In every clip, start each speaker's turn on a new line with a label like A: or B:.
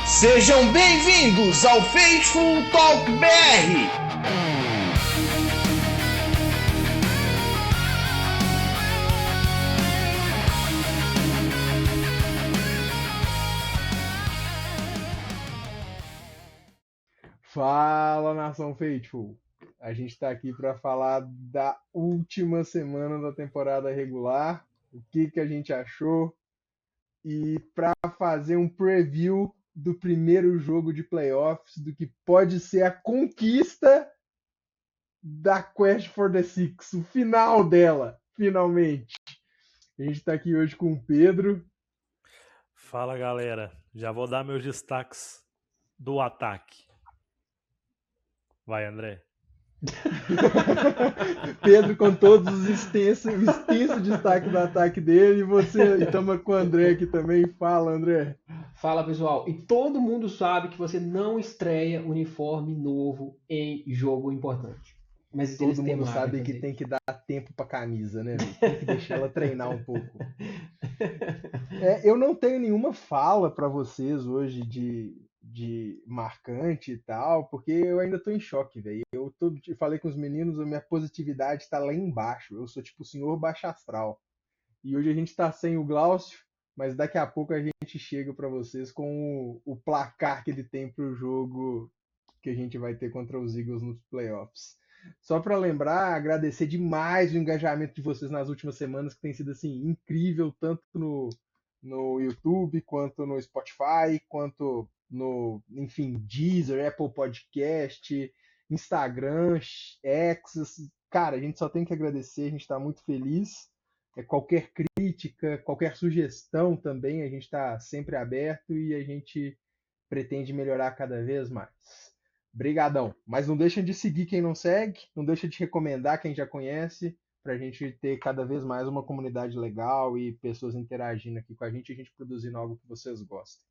A: Sejam bem-vindos ao Faithful Talk BR.
B: Fala, nação Faithful! A gente está aqui para falar da última semana da temporada regular, o que a gente achou, e para fazer um preview do primeiro jogo de playoffs, do que pode ser a conquista da Quest for the Six, o final dela, finalmente. A gente está aqui hoje com o Pedro.
C: Fala, galera. Já vou dar meus destaques do ataque. Vai, André.
B: Pedro com todos os extensos destaques do ataque dele, e você estamos com o André aqui também. Fala, André.
D: Fala, pessoal. E todo mundo sabe que você não estreia uniforme novo em jogo importante. Mas
B: todo mundo sabe que tem que dar tempo para camisa, né? Tem que deixar ela treinar um pouco. Eu não tenho nenhuma fala para vocês hoje de marcante e tal, porque eu ainda tô em choque, velho. Eu falei com os meninos, a minha positividade está lá embaixo. Eu sou tipo o senhor baixa astral. E hoje a gente tá sem o Glaucio, mas daqui a pouco a gente chega para vocês com o placar que ele tem pro jogo que a gente vai ter contra os Eagles nos playoffs. Só para lembrar, agradecer demais o engajamento de vocês nas últimas semanas, que tem sido assim incrível, tanto no YouTube, quanto no Spotify, quanto no, enfim, Deezer, Apple Podcast, Instagram, X. Cara, a gente só tem que agradecer, a gente está muito feliz. Qualquer crítica, qualquer sugestão também, a gente está sempre aberto e a gente pretende melhorar cada vez mais. Brigadão. Mas não deixem de seguir quem não segue, não deixem de recomendar quem já conhece, para a gente ter cada vez mais uma comunidade legal e pessoas interagindo aqui com a gente produzindo algo que vocês gostem.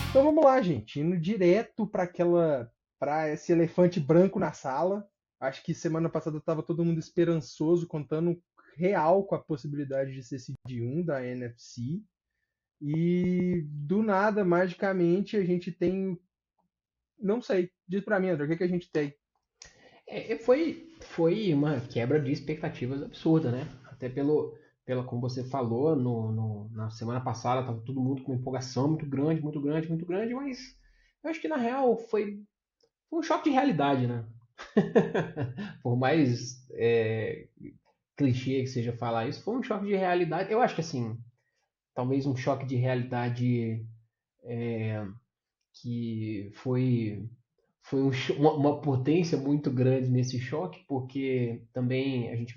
B: Então vamos lá, gente, indo direto para esse elefante branco na sala. Acho que semana passada estava todo mundo esperançoso, contando real com a possibilidade de ser seed 1 da NFC. E do nada, magicamente, a gente tem. Não sei. Diz pra mim, André, o que a gente tem?
D: Foi uma quebra de expectativas absurda, né? Até como você falou, na semana passada estava todo mundo com uma empolgação muito grande, muito grande, muito grande, mas eu acho que na real foi um choque de realidade, né? Por mais clichê que seja falar isso, foi um choque de realidade. Eu acho que assim, talvez um choque de realidade que foi uma potência muito grande nesse choque, porque também a gente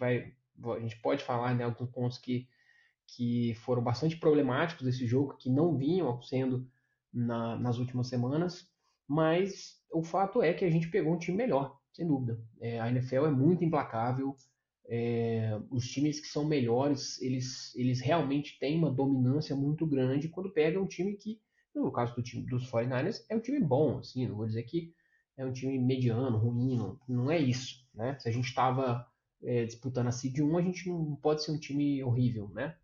D: pode falar, né, alguns pontos que foram bastante problemáticos desse jogo, que não vinham sendo nas últimas semanas, mas o fato é que a gente pegou um time melhor, sem dúvida. A NFL é muito implacável, os times que são melhores, eles realmente têm uma dominância muito grande quando pegam um time que, no caso do time dos 49ers, é um time bom, assim, não vou dizer que é um time mediano, ruim, não é isso, né? Se a gente estava disputando a seed 1, a gente não pode ser um time horrível, né?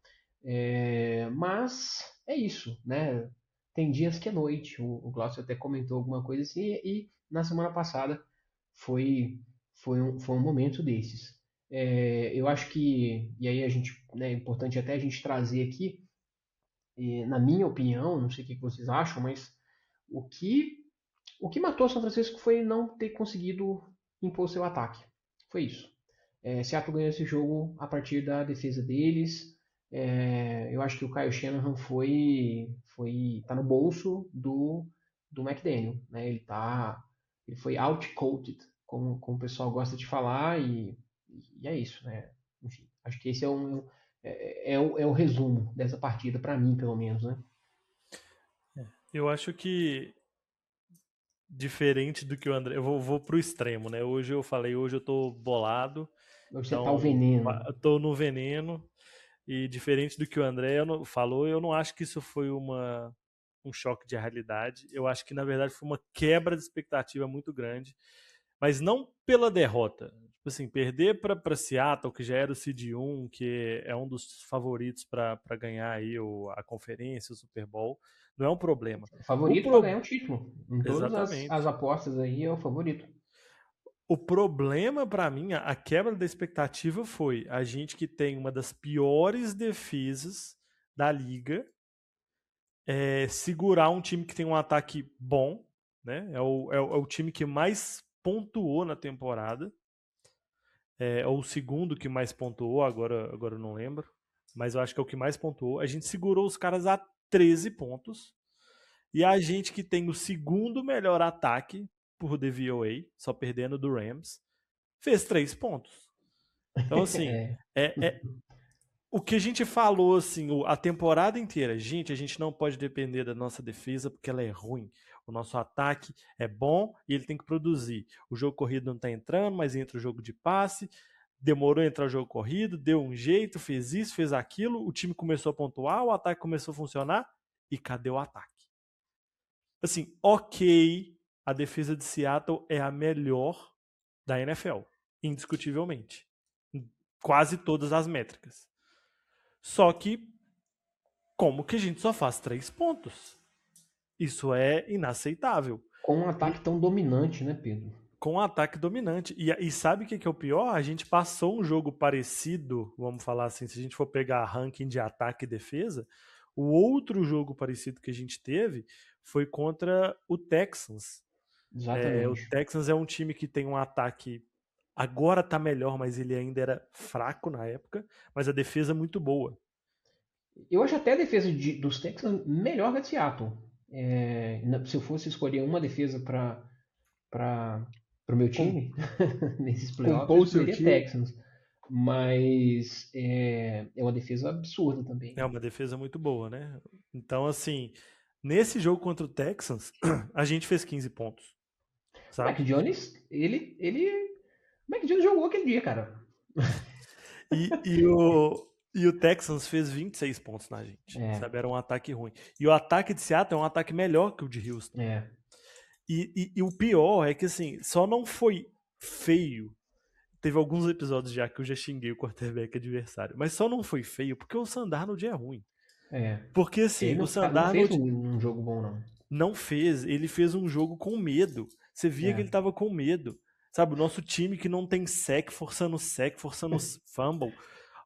D: Mas é isso, né? Tem dias que é noite, o Glaucio até comentou alguma coisa assim, e na semana passada foi um momento desses. Eu acho que, e aí a gente, né, é importante até a gente trazer aqui, na minha opinião, não sei o que vocês acham, mas o que matou o São Francisco foi não ter conseguido impor seu ataque. Foi isso. Seattle ganhou esse jogo a partir da defesa deles. Eu acho que o Kyle Shanahan tá no bolso do McDaniel, né? Ele foi outcoached, como o pessoal gosta de falar, e é isso, né? Enfim, acho que esse é o resumo dessa partida, para mim, pelo menos, né?
C: Eu acho que, diferente do que o André, eu vou pro extremo, né? Hoje eu tô bolado.
D: Hoje
C: Então,
D: você tá o veneno.
C: eu tô no veneno. E diferente do que o André falou, eu não acho que isso foi um choque de realidade. Eu acho que, na verdade, foi uma quebra de expectativa muito grande. mas não pela derrota. Tipo assim, perder para Seattle, que já era o Seed 1, que é um dos favoritos para ganhar aí a conferência, o Super Bowl, não é um problema.
D: O favorito para ganhar o título. Em todas as
C: Exatamente.
D: apostas aí é o favorito.
C: O problema para mim, a quebra da expectativa foi a gente que tem uma das piores defesas da liga segurar um time que tem um ataque bom, né? É o time que mais pontuou na temporada. É o segundo que mais pontuou, agora eu não lembro. Mas eu acho que é o que mais pontuou. A gente segurou os caras a 13 pontos. E a gente que tem o segundo melhor ataque por DVOA, só perdendo do Rams, fez 3 pontos. Então, assim, o que a gente falou assim, a temporada inteira, gente, a gente não pode depender da nossa defesa porque ela é ruim. O nosso ataque é bom e ele tem que produzir. O jogo corrido não tá entrando, mas entra o jogo de passe. Demorou a entrar o jogo corrido, deu um jeito, fez isso, fez aquilo. O time começou a pontuar, o ataque começou a funcionar. E cadê o ataque? Assim, ok, a defesa de Seattle é a melhor da NFL, indiscutivelmente. Em quase todas as métricas. Só que, como que a gente só faz 3 pontos? Isso é inaceitável.
D: Com um ataque tão dominante, né, Pedro?
C: Com um ataque dominante. E sabe o que é o pior? A gente passou um jogo parecido, vamos falar assim, se a gente for pegar ranking de ataque e defesa, o outro jogo parecido que a gente teve foi contra o Texans. O
D: Exatamente.
C: Texans é um time que tem um ataque, agora tá melhor, mas ele ainda era fraco na época, mas a defesa é muito boa.
D: Eu acho até a defesa dos Texans melhor que a de Seattle. Se eu fosse escolher uma defesa para o meu time, nesses playoffs, eu escolheria Texans. Mas é uma defesa absurda também.
C: É uma defesa muito boa, né? Então, assim, nesse jogo contra o Texans, a gente fez 15 pontos. Sabe?
D: Mac Jones, Mac Jones jogou aquele dia, cara.
C: E o Texans fez 26 pontos na gente. Sabe? Era um ataque ruim. E o ataque de Seattle é um ataque melhor que o de Houston. E o pior é que, assim, só não foi feio. Teve alguns episódios já que eu já xinguei o quarterback adversário. Mas só não foi feio porque o Sam Darnold é ruim. Porque, assim, o Sam Darnold
D: não fez um jogo bom, não.
C: Não fez. Ele fez um jogo com medo. Você via que ele tava com medo. Sabe, o nosso time que não tem sec, forçando fumble.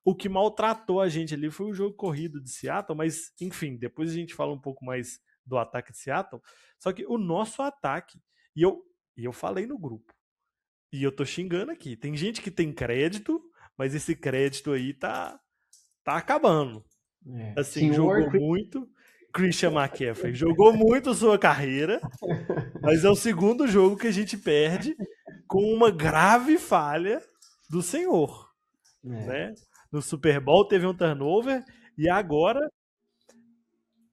C: O que maltratou a gente ali foi o jogo corrido de Seattle, mas, enfim, depois a gente fala um pouco mais do ataque de Seattle. Só que o nosso ataque, e eu falei no grupo, e eu tô xingando aqui, tem gente que tem crédito, mas esse crédito aí tá acabando. Assim, jogou muito. Christian McCaffrey jogou muito sua carreira, mas é o segundo jogo que a gente perde com uma grave falha do senhor. Né? No Super Bowl teve um turnover e agora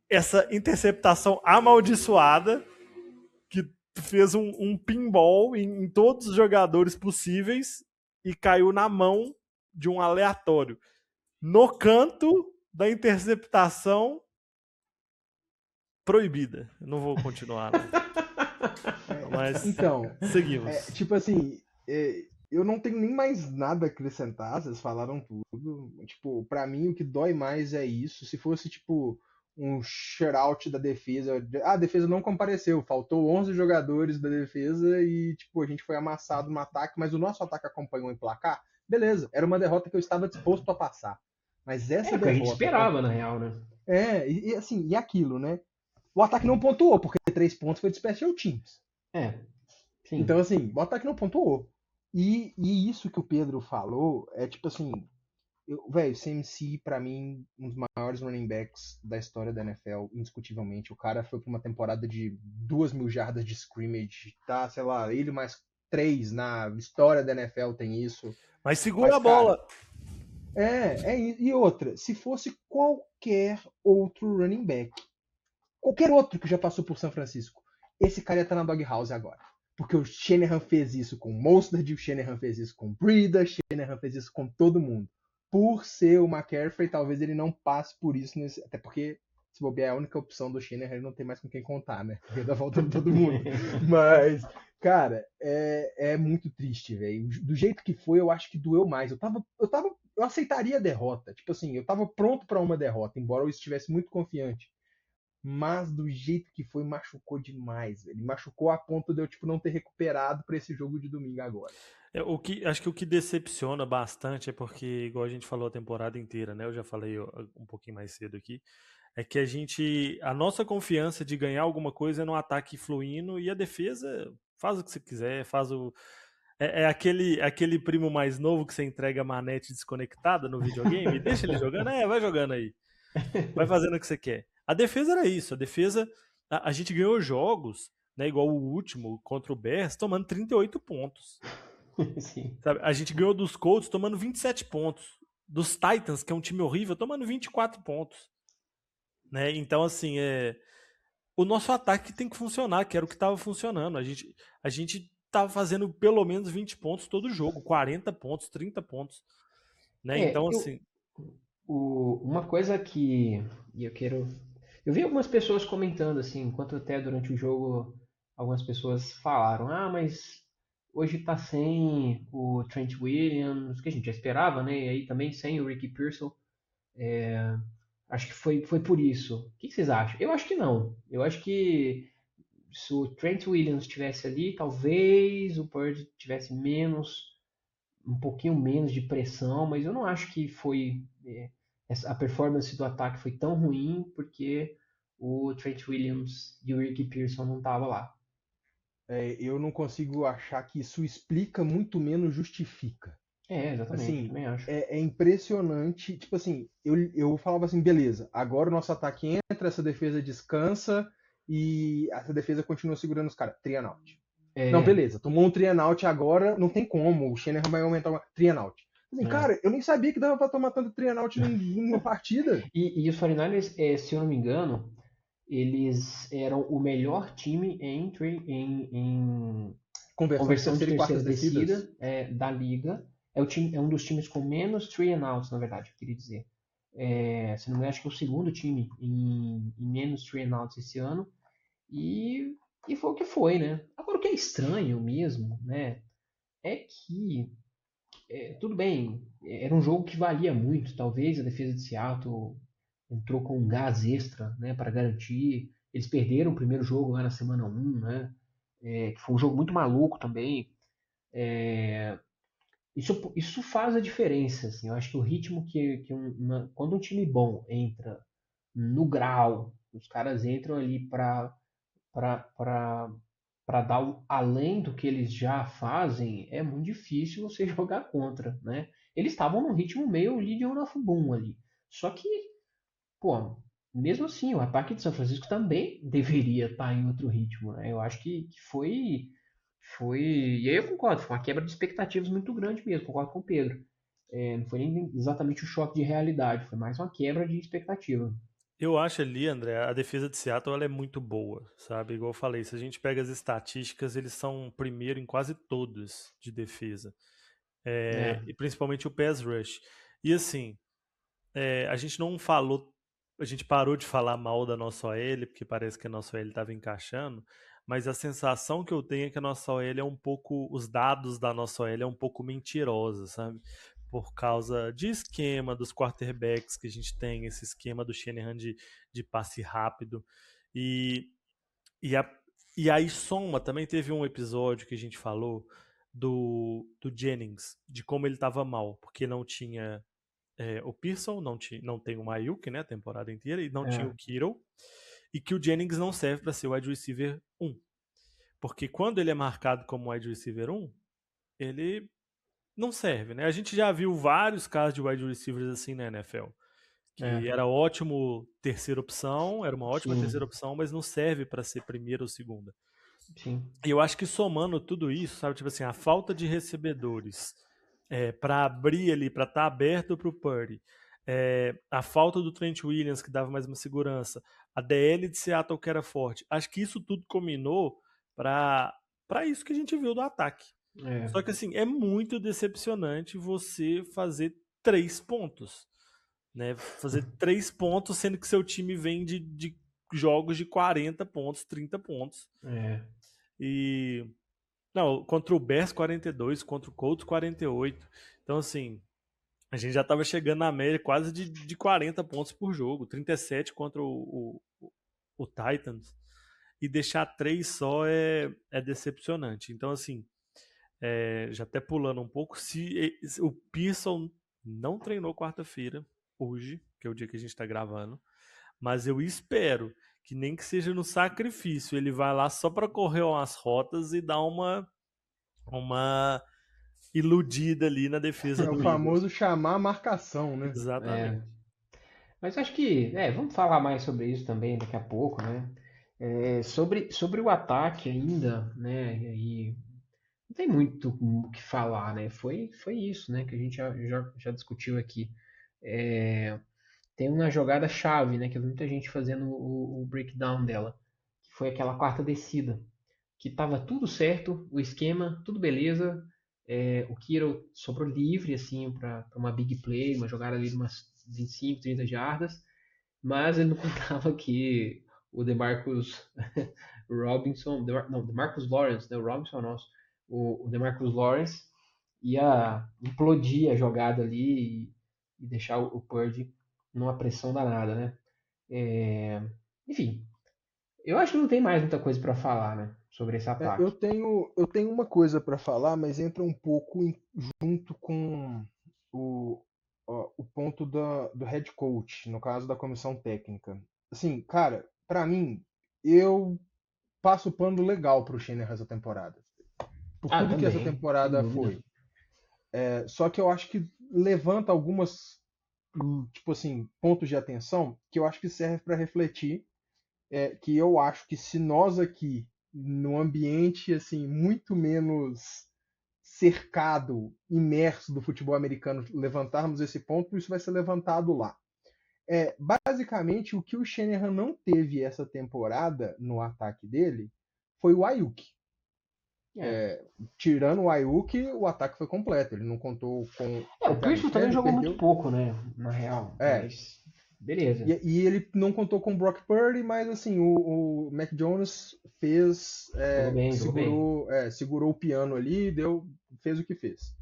C: essa interceptação amaldiçoada que fez um pinball em todos os jogadores possíveis e caiu na mão de um aleatório. No canto da interceptação proibida. Eu não vou continuar. Mas
B: então,
C: seguimos.
B: Tipo assim, eu não tenho nem mais nada a acrescentar, vocês falaram tudo. Tipo, pra mim o que dói mais é isso. Se fosse, tipo, um shutout da defesa, a defesa não compareceu, faltou 11 jogadores da defesa e, tipo, a gente foi amassado no ataque, mas o nosso ataque acompanhou em placar, beleza, era uma derrota que eu estava disposto a passar. Mas essa derrota...
D: que a gente esperava, na real, né?
B: E assim, e aquilo, né? O ataque não pontuou, porque 3 pontos foi de Special Teams.
D: Sim.
B: Então, assim, o ataque não pontuou. E isso que o Pedro falou é tipo assim, velho, CMC, pra mim, um dos maiores running backs da história da NFL, indiscutivelmente. O cara foi pra uma temporada de 2.000 jardas de scrimmage, tá? Sei lá, ele mais 3 na história da NFL tem isso.
C: Mas segura a bola.
B: E outra, se fosse qualquer outro running back, qualquer outro que já passou por São Francisco, esse cara ia estar na doghouse agora. Porque o Shanahan fez isso com o Mostert, o Shanahan fez isso com o Breida, o Shanahan fez isso com todo mundo. Por ser o McCaffrey, talvez ele não passe por isso, até porque, se bobear, é a única opção do Shanahan, ele não tem mais com quem contar, né? Porque tá faltando todo mundo. Mas, Cara, é muito triste, velho. Do jeito que foi, eu acho que doeu mais. Eu aceitaria a derrota. Tipo assim, eu tava pronto pra uma derrota, embora eu estivesse muito confiante. Mas do jeito que foi, machucou demais, velho. Machucou a ponto de eu, tipo, não ter recuperado pra esse jogo de domingo agora.
C: Acho que o que decepciona bastante é porque, igual a gente falou a temporada inteira, né? Eu já falei um pouquinho mais cedo aqui, é que a nossa confiança de ganhar alguma coisa é no ataque fluindo e a defesa faz o que você quiser, é aquele primo mais novo que você entrega a manete desconectada no videogame, deixa ele jogando, vai jogando aí, vai fazendo o que você quer. A defesa era isso, a gente ganhou jogos, né, igual o último contra o Bears, tomando 38 pontos.
D: Sim.
C: Sabe? A gente ganhou dos Colts tomando 27 pontos, dos Titans, que é um time horrível, tomando 24 pontos. Né? Então, assim, o nosso ataque tem que funcionar, que era o que estava funcionando. A gente tava fazendo pelo menos 20 pontos todo jogo, 40 pontos, 30 pontos. Né?
D: É,
C: Então,
D: eu,
C: assim,
D: uma coisa que eu quero. Eu vi algumas pessoas comentando, assim, enquanto até durante o jogo algumas pessoas falaram: ah, mas hoje tá sem o Trent Williams, que a gente já esperava, né? E aí também sem o Ricky Pearson. Acho que foi por isso. O que vocês acham? Eu acho que não. Eu acho que se o Trent Williams estivesse ali, talvez o Purdy tivesse um pouquinho menos de pressão, mas eu não acho que a performance do ataque foi tão ruim porque o Trent Williams e o Ricky Pearson não estavam lá.
B: Eu não consigo achar que isso explica, muito menos justifica.
D: Exatamente,
B: Assim,
D: também acho.
B: é impressionante. Tipo assim, eu falava assim, beleza, agora o nosso ataque entra, essa defesa descansa e essa defesa continua segurando os caras. Three and out. Não,
D: É,
B: beleza, tomou um three and out agora, não tem como. O Shanahan vai aumentar uma three and out. Assim,
D: é.
B: cara, eu nem sabia que dava pra tomar tanto three and out numa partida.
D: E os 49ers, se eu não me engano, eles eram o melhor time em
B: Conversão de
D: conversão de
B: terceira e quartas
D: terceira
B: descidas.
D: descida da liga. É um dos times com menos three and outs, na verdade, eu queria dizer. Se não me engano, acho que é o segundo time em menos three and outs esse ano. E, e foi o que foi, né? Agora, o que é estranho mesmo, né? É que, tudo bem, era um jogo que valia muito. Talvez a defesa de Seattle entrou com um gás extra, né, para garantir. Eles perderam o primeiro jogo lá na semana 1, né? Que foi um jogo muito maluco também. Isso faz a diferença, assim. Eu acho que o ritmo quando um time bom entra no grau, os caras entram ali para dar além do que eles já fazem, é muito difícil você jogar contra, né? Eles estavam num ritmo meio Legion of Boom ali. Só que, pô, mesmo assim, o ataque de São Francisco também deveria estar em outro ritmo, né? Eu acho que foi. E aí eu concordo, foi uma quebra de expectativas muito grande mesmo, concordo com o Pedro. Não foi nem exatamente o choque de realidade, foi mais uma quebra de expectativa.
C: eu acho ali, André, a defesa de Seattle ela é muito boa, sabe? Igual eu falei, se a gente pega as estatísticas, eles são primeiro em quase todas de defesa.
D: É,
C: E principalmente o pass rush. E assim, a gente não falou, a gente parou de falar mal da nossa OL, porque parece que a nossa OL estava encaixando, mas a sensação que eu tenho é que a nossa OL é um pouco, os dados da nossa OL é um pouco mentirosa, sabe? Por causa de esquema dos quarterbacks que a gente tem, esse esquema do Shanahan de passe rápido. E, e, a, e aí soma, também teve um episódio que a gente falou do Jennings, de como ele estava mal, porque não tinha o Pearson, não tem o Mayuk, né, a temporada inteira, e não tinha
D: é,
C: o Kittle, e que o Jennings não serve para ser o wide receiver 1. Porque quando ele é marcado como wide receiver 1, ele não serve, né? A gente já viu vários casos de wide receivers assim na NFL,
D: é,
C: que era ótimo terceira opção, era uma ótima terceira
D: sim,
C: opção, mas não serve para ser primeira ou segunda.
D: sim,
C: E eu acho que somando tudo isso, sabe, tipo assim, a falta de recebedores para abrir ali, para estar aberto para o Purdy, a falta do Trent Williams, que dava mais uma segurança, a DL de Seattle, que era forte, acho que isso tudo combinou para isso que a gente viu do ataque.
D: é,
C: Só que assim, é muito decepcionante você fazer 3 pontos. Né? Fazer 3 pontos, sendo que seu time vem de jogos de 40 pontos, 30 pontos.
D: é.
C: E Não, contra o Bears 42, contra o Colts 48. Então, assim, a gente já estava chegando na média quase de 40 pontos por jogo. 37 contra o Titans. E deixar 3 só é decepcionante. Então, assim, já até pulando um pouco, se o Pearson não treinou quarta-feira, hoje, que é o dia que a gente está gravando, mas eu espero que nem que seja no sacrifício, ele vai lá só para correr umas rotas e dar uma iludida ali na defesa
B: É o
C: do Eagles.
B: famoso chamar a marcação, né?
D: É,
C: Exatamente.
D: mas acho que, vamos falar mais sobre isso também daqui a pouco, né? Sobre o ataque ainda, né? E não tem muito o que falar, né? Foi isso, né? Que a gente já discutiu aqui. É, tem uma jogada chave, né? Que eu vi muita gente fazendo o breakdown dela, que foi aquela quarta descida, que tava tudo certo, o esquema, tudo beleza. O Kiro sobrou livre, assim, para uma big play, uma jogada ali de umas 25, 30 jardas, mas ele não contava que o DeMarcus Robinson, não, DeMarcus Lawrence, né? O Robinson é nosso, o DeMarcus Lawrence ia implodir a jogada ali e deixar o Purdy numa pressão danada, né? É, enfim, eu acho que não tem mais muita coisa para falar, né, sobre esse
B: Eu
D: ataque.
B: tenho uma coisa para falar, mas entra um pouco junto com o, o ponto do head coach, no caso da comissão técnica. Assim, cara, para mim, eu passo o pano legal pro Shanahan essa temporada. Por
D: Ah,
B: tudo que essa
D: também, sem
B: temporada
D: dúvida.
B: foi. Só que eu acho que levanta algumas, tipo assim, pontos de atenção que eu acho que serve para refletir, que eu acho que se nós aqui, no ambiente assim muito menos cercado, imerso do futebol americano, levantarmos esse ponto, isso vai ser levantado lá. Basicamente, o que o Shanahan não teve essa temporada no ataque dele foi o Ayuk.
D: É.
B: Tirando o Ayuk, o ataque foi completo. Ele não contou com,
D: O Pearson
B: obviamente, né?
D: também
B: Ele
D: jogou muito
B: perdeu.
D: pouco, né, na real,
B: É,
D: mas beleza.
B: e ele não contou com o Brock Purdy, mas assim, o Mac Jones fez,
D: Jogou bem, jogou bem.
B: segurou o piano ali, fez o que fez.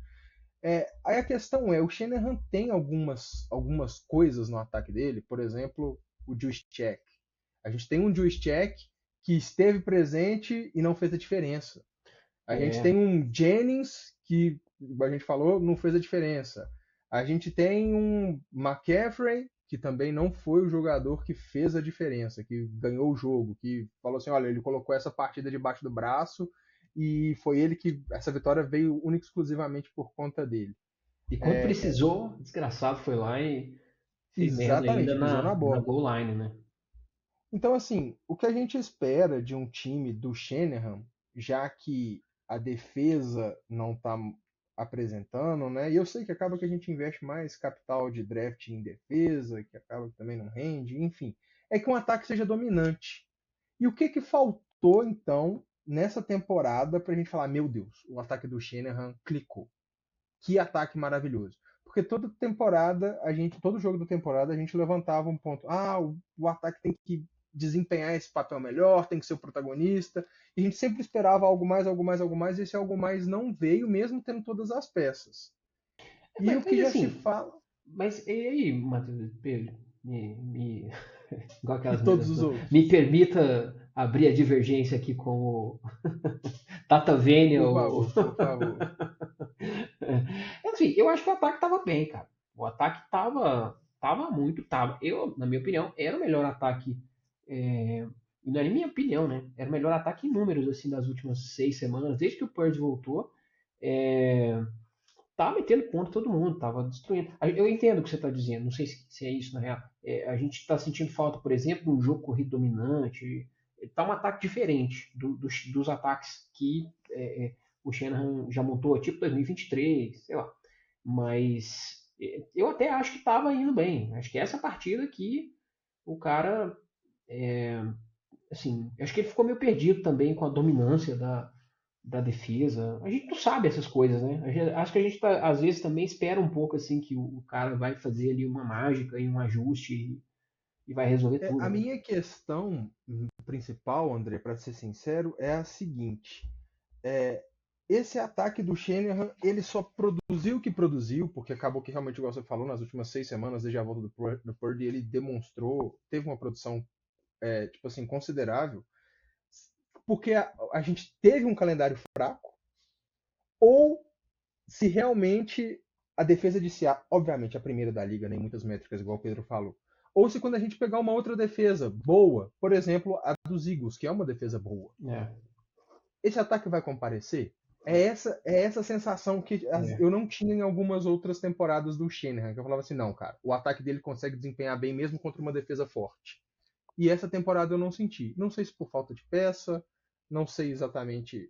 B: Aí a questão o Shanahan tem algumas coisas no ataque dele, por exemplo, o Juszczyk. A gente tem um Juszczyk que esteve presente e não fez a diferença. A gente
D: É,
B: tem um Jennings que, a gente falou, não fez a diferença. A gente tem um McCaffrey que também não foi o jogador que fez a diferença, que ganhou o jogo, que falou assim, olha, ele colocou essa partida debaixo do braço e foi ele que essa vitória veio única e exclusivamente por conta dele.
D: e quando precisou, desgraçado foi lá e fez merda ainda
B: Exatamente, pisou na
D: na
B: bola.
D: goal line, né?
B: Então, assim, o que a gente espera de um time do Shanahan, já que a defesa não está apresentando, né? E eu sei que acaba que a gente investe mais capital de draft em defesa, que acaba que também não rende, enfim, é que um ataque seja dominante. E o que faltou, então, nessa temporada para a gente falar, meu Deus, o ataque do Shanahan clicou. Que ataque maravilhoso. Porque toda temporada, todo jogo da temporada, a gente levantava um ponto. O ataque tem que desempenhar esse papel melhor, tem que ser o protagonista. E a gente sempre esperava algo mais, algo mais, algo mais, e esse algo mais não veio, mesmo tendo todas as peças. E o que
D: Mas
B: já se
D: assim,
B: fala,
D: mas e aí, Matheus, Pedro, igual
B: e
D: aquelas
B: todos
D: meninas,
B: os
D: me
B: outros.
D: permita abrir a divergência aqui com o Tata Vênia,
B: Por
D: o...
B: favor, por favor.
D: Enfim, eu acho que o ataque tava bem, cara. O ataque tava muito, tava. Eu, na minha opinião, era o melhor ataque. E não é nem minha opinião, né? Era o melhor ataque em números, assim, das últimas 6 semanas, desde que o Purdy voltou. É, tava metendo ponto todo mundo, tava destruindo. Eu entendo o que você tá dizendo, não sei se é isso na real. A gente tá sentindo falta, por exemplo, de um jogo corrido dominante. Tá um ataque diferente dos ataques que o Shanahan já montou, tipo 2023, sei lá. Mas eu até acho que tava indo bem. Acho que essa partida aqui, o cara, assim, acho que ele ficou meio perdido também com a dominância da defesa. A gente não sabe essas coisas, né? Acho que a gente às vezes também espera um pouco assim que o cara vai fazer ali uma mágica e um ajuste e vai resolver
B: A
D: tudo, né?
B: minha questão principal, André, para ser sincero, é a seguinte. esse ataque do Shanahan, ele só produziu o que produziu, porque acabou que realmente, igual você falou, nas últimas 6 semanas, desde a volta do Purdy, ele demonstrou, teve uma produção, tipo assim, considerável, porque a gente teve um calendário fraco, ou se realmente a defesa de Seattle, obviamente a primeira da liga, nem muitas métricas, igual o Pedro falou, ou se quando a gente pegar uma outra defesa boa, por exemplo, a dos Eagles, que é uma defesa boa, esse ataque vai comparecer? É essa sensação que eu não tinha em algumas outras temporadas do Shanahan, que eu falava assim, não, cara, o ataque dele consegue desempenhar bem mesmo contra uma defesa forte. E essa temporada eu não senti. Não sei se por falta de peça, não sei exatamente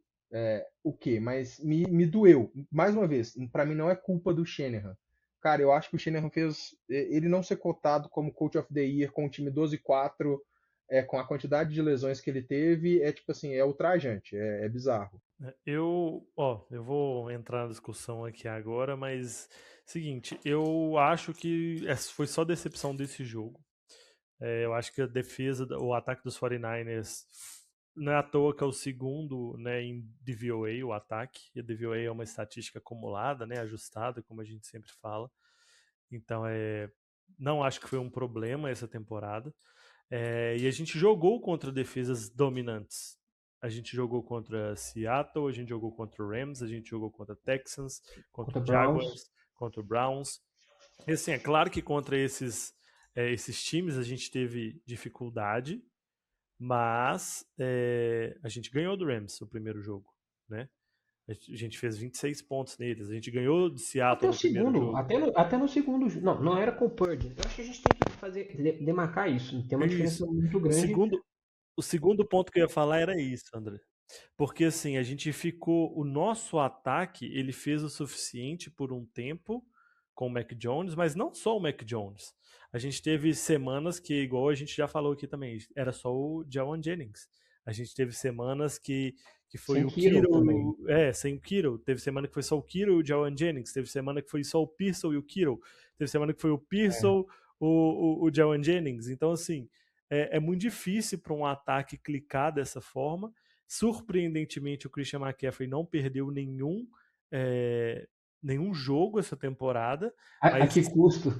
B: o que, mas me doeu. Mais uma vez, pra mim não é culpa do Shanahan. Cara, eu acho que o Shanahan fez ele não ser cotado como Coach of the Year com o time 12-4, com a quantidade de lesões que ele teve, tipo assim, é ultrajante, é bizarro.
C: Eu vou entrar na discussão aqui agora, mas seguinte, eu acho que foi só decepção desse jogo. Eu acho que a defesa, o ataque dos 49ers não é à toa que é o segundo, né, em DVOA, o ataque. E a DVOA é uma estatística acumulada, né, ajustada, como a gente sempre fala. Então, não acho que foi um problema essa temporada. E a gente jogou contra defesas dominantes. A gente jogou contra Seattle, a gente jogou contra o Rams, a gente jogou contra Texans, contra o Jaguars, contra o Browns. E assim, é claro que contra esses times a gente teve dificuldade, mas a gente ganhou do Rams no primeiro jogo, né? A gente fez 26 pontos neles. A gente ganhou de Seattle no primeiro jogo.
D: Até no segundo. Não era com o Purdy. Eu acho que a gente tem que demarcar isso. Tem uma diferença muito grande.
C: O segundo ponto que eu ia falar era isso, André. Porque assim, a gente ficou. O nosso ataque, ele fez o suficiente por um tempo com o Mac Jones, mas não só o Mac Jones. A gente teve semanas que, igual a gente já falou aqui também, era só o Jawan Jennings. A gente teve semanas que foi o Kittle, sem o Kittle. Teve semana que foi só o Kittle e o Jawan Jennings. Teve semana que foi só o Pearsall e o Kittle. Teve semana que foi o Pearsall, o Jawan Jennings. Então, assim, é muito difícil para um ataque clicar dessa forma. Surpreendentemente, o Christian McCaffrey não perdeu nenhum jogo essa temporada.
D: A que custo?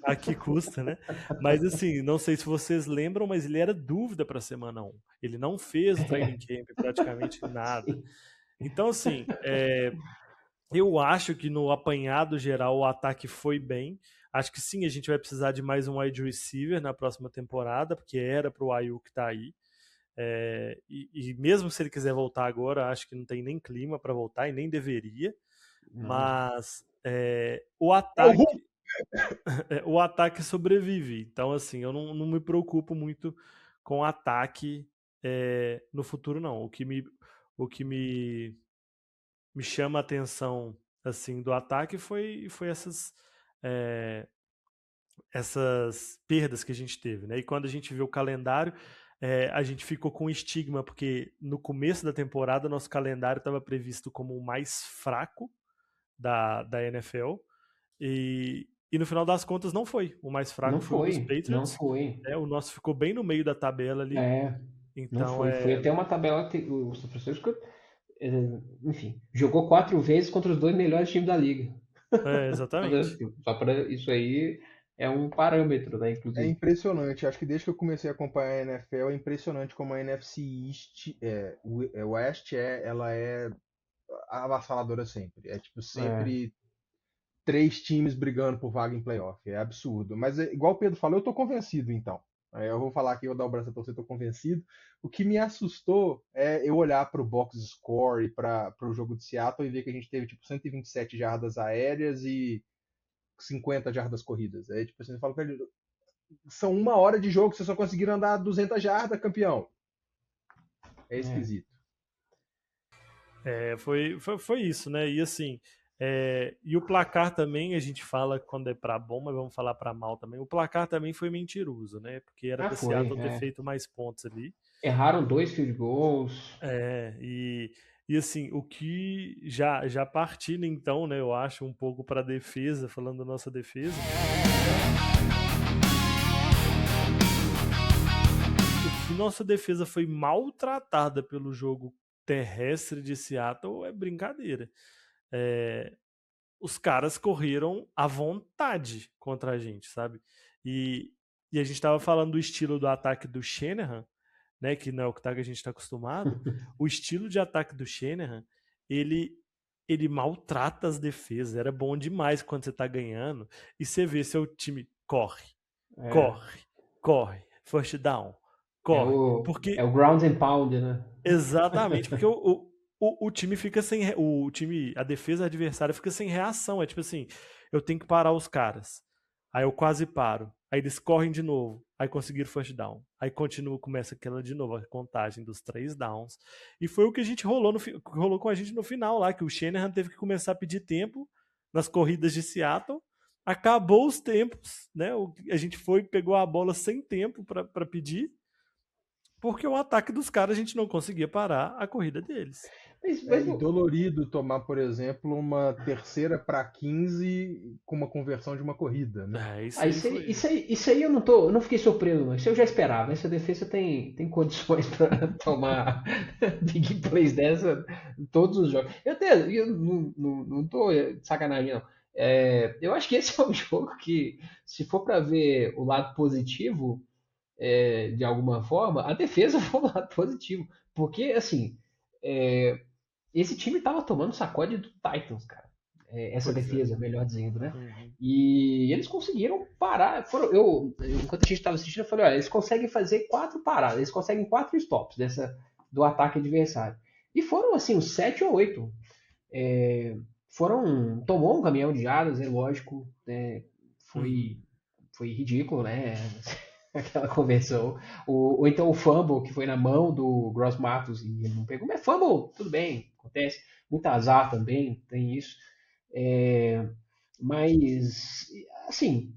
C: A que custa, né? Mas assim, não sei se vocês lembram, mas ele era dúvida para a semana 1. Ele não fez o training camp, praticamente nada. Então, assim, eu acho que no apanhado geral o ataque foi bem. Acho que sim, a gente vai precisar de mais um wide receiver na próxima temporada, porque era para o Ayuk estar aí. E mesmo se ele quiser voltar agora, acho que não tem nem clima para voltar e nem deveria. Não. Mas o ataque sobrevive. Então, assim, eu não me preocupo muito com o ataque no futuro, não. O que me chama a atenção assim, do ataque foi essas perdas que a gente teve, né? E quando a gente vê o calendário, a gente ficou com estigma, porque no começo da temporada nosso calendário estava previsto como o mais fraco da NFL, e no final das contas não foi. O mais fraco foi o dos Patriots.
D: Não foi.
C: O nosso ficou bem no meio da tabela ali.
D: Então, não foi. Foi até uma tabela que o São Francisco, enfim, jogou 4 vezes contra os 2 melhores times da liga.
C: Exatamente.
D: Só para isso aí é um parâmetro, né, inclusive.
B: É impressionante. Acho que desde que eu comecei a acompanhar a NFL, é impressionante como a NFC East, West, ela é avassaladora sempre. É tipo sempre 3 times brigando por vaga em playoff. É absurdo. Mas igual o Pedro falou, eu tô convencido então. Eu vou falar aqui, eu vou dar o braço a torcer, tô convencido. O que me assustou é eu olhar para o box score e para o jogo de Seattle e ver que a gente teve tipo 127 jardas aéreas e 50 jardas corridas. Tipo assim, eu falo, velho, são 1 hora de jogo, vocês só conseguiram andar 200 jardas, campeão. É esquisito.
C: Foi isso, né? E assim, e o placar também, a gente fala quando é pra bom, mas vamos falar pra mal também. O placar também foi mentiroso, né? Porque era pra Seattle ter feito mais pontos ali.
D: Erraram 2 field goals.
C: E assim, o que já partindo então, né? Eu acho um pouco pra defesa, falando da nossa defesa. O que nossa defesa foi maltratada pelo jogo terrestre de Seattle é brincadeira. Os caras correram à vontade contra a gente, sabe? E a gente estava falando do estilo do ataque do Shanahan, né, que não é o que a gente está acostumado. O estilo de ataque do Shanahan, ele maltrata as defesas. Era bom demais quando você tá ganhando e você vê seu time corre, first down, corre.
D: É o ground and pound, né?
C: Exatamente, porque o time fica sem. A defesa adversária fica sem reação. É tipo assim, eu tenho que parar os caras. Aí eu quase paro. Aí eles correm de novo. Aí conseguiram first down. Aí começa aquela de novo, a contagem dos 3 downs. E foi o que a gente rolou com a gente no final lá, que o Shanahan teve que começar a pedir tempo nas corridas de Seattle. Acabou os tempos, né? A gente pegou a bola sem tempo para pedir. Porque o ataque dos caras a gente não conseguia parar a corrida deles.
B: E dolorido tomar, por exemplo, uma terceira para 15 com uma conversão de uma corrida, né?
D: Isso aí eu não fiquei surpreso, mas isso eu já esperava. Essa defesa tem condições para tomar big plays dessa em todos os jogos. Eu não tô de sacanagem, não. Eu acho que esse é um jogo que, se for para ver o lado positivo, de alguma forma, a defesa foi um lado positivo. Porque, assim, esse time tava tomando sacode do Titans, cara. Essa defesa, melhor dizendo, né?
C: Uhum.
D: E eles conseguiram parar. Enquanto a gente estava assistindo, eu falei, olha, eles conseguem fazer 4 paradas, eles conseguem 4 stops do ataque adversário. E foram, assim, uns 7 ou 8. Tomou um caminhão de jardas, é lógico. Foi ridículo, né? Aquela conversão. Ou então o fumble que foi na mão do Gross Matos e ele não pegou. Mas fumble, tudo bem, acontece. Muito azar também, tem isso. Mas, assim,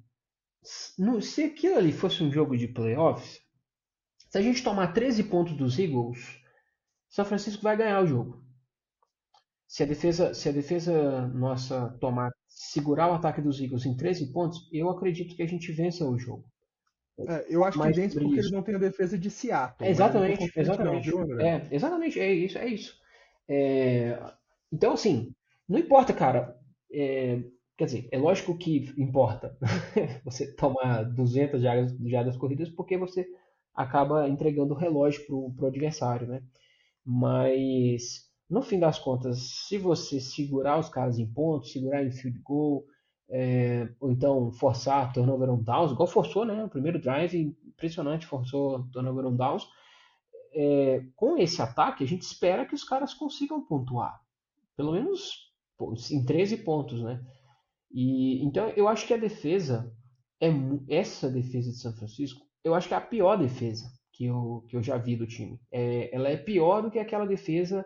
D: se aquilo ali fosse um jogo de playoffs, se a gente tomar 13 pontos dos Eagles, São Francisco vai ganhar o jogo. Se a defesa nossa segurar o ataque dos Eagles em 13 pontos, eu acredito que a gente vença o jogo.
B: Eu acho que vence porque eles não têm a defesa de Seattle.
D: Exatamente.
B: Exatamente,
D: é isso. Então, assim, não importa, cara. Quer dizer, é lógico que importa você tomar 200 jardas corridas porque você acaba entregando o relógio pro adversário, né? Mas, no fim das contas, se você segurar os caras em pontos, segurar em field goal, ou então forçar turnover on downs, igual forçou, né? O primeiro drive, impressionante, forçou turnover on downs. Com esse ataque, a gente espera que os caras consigam pontuar. Pelo menos em 13 pontos, né? Então, eu acho que a defesa, essa defesa de São Francisco, eu acho que é a pior defesa que eu já vi do time. Ela é pior do que aquela defesa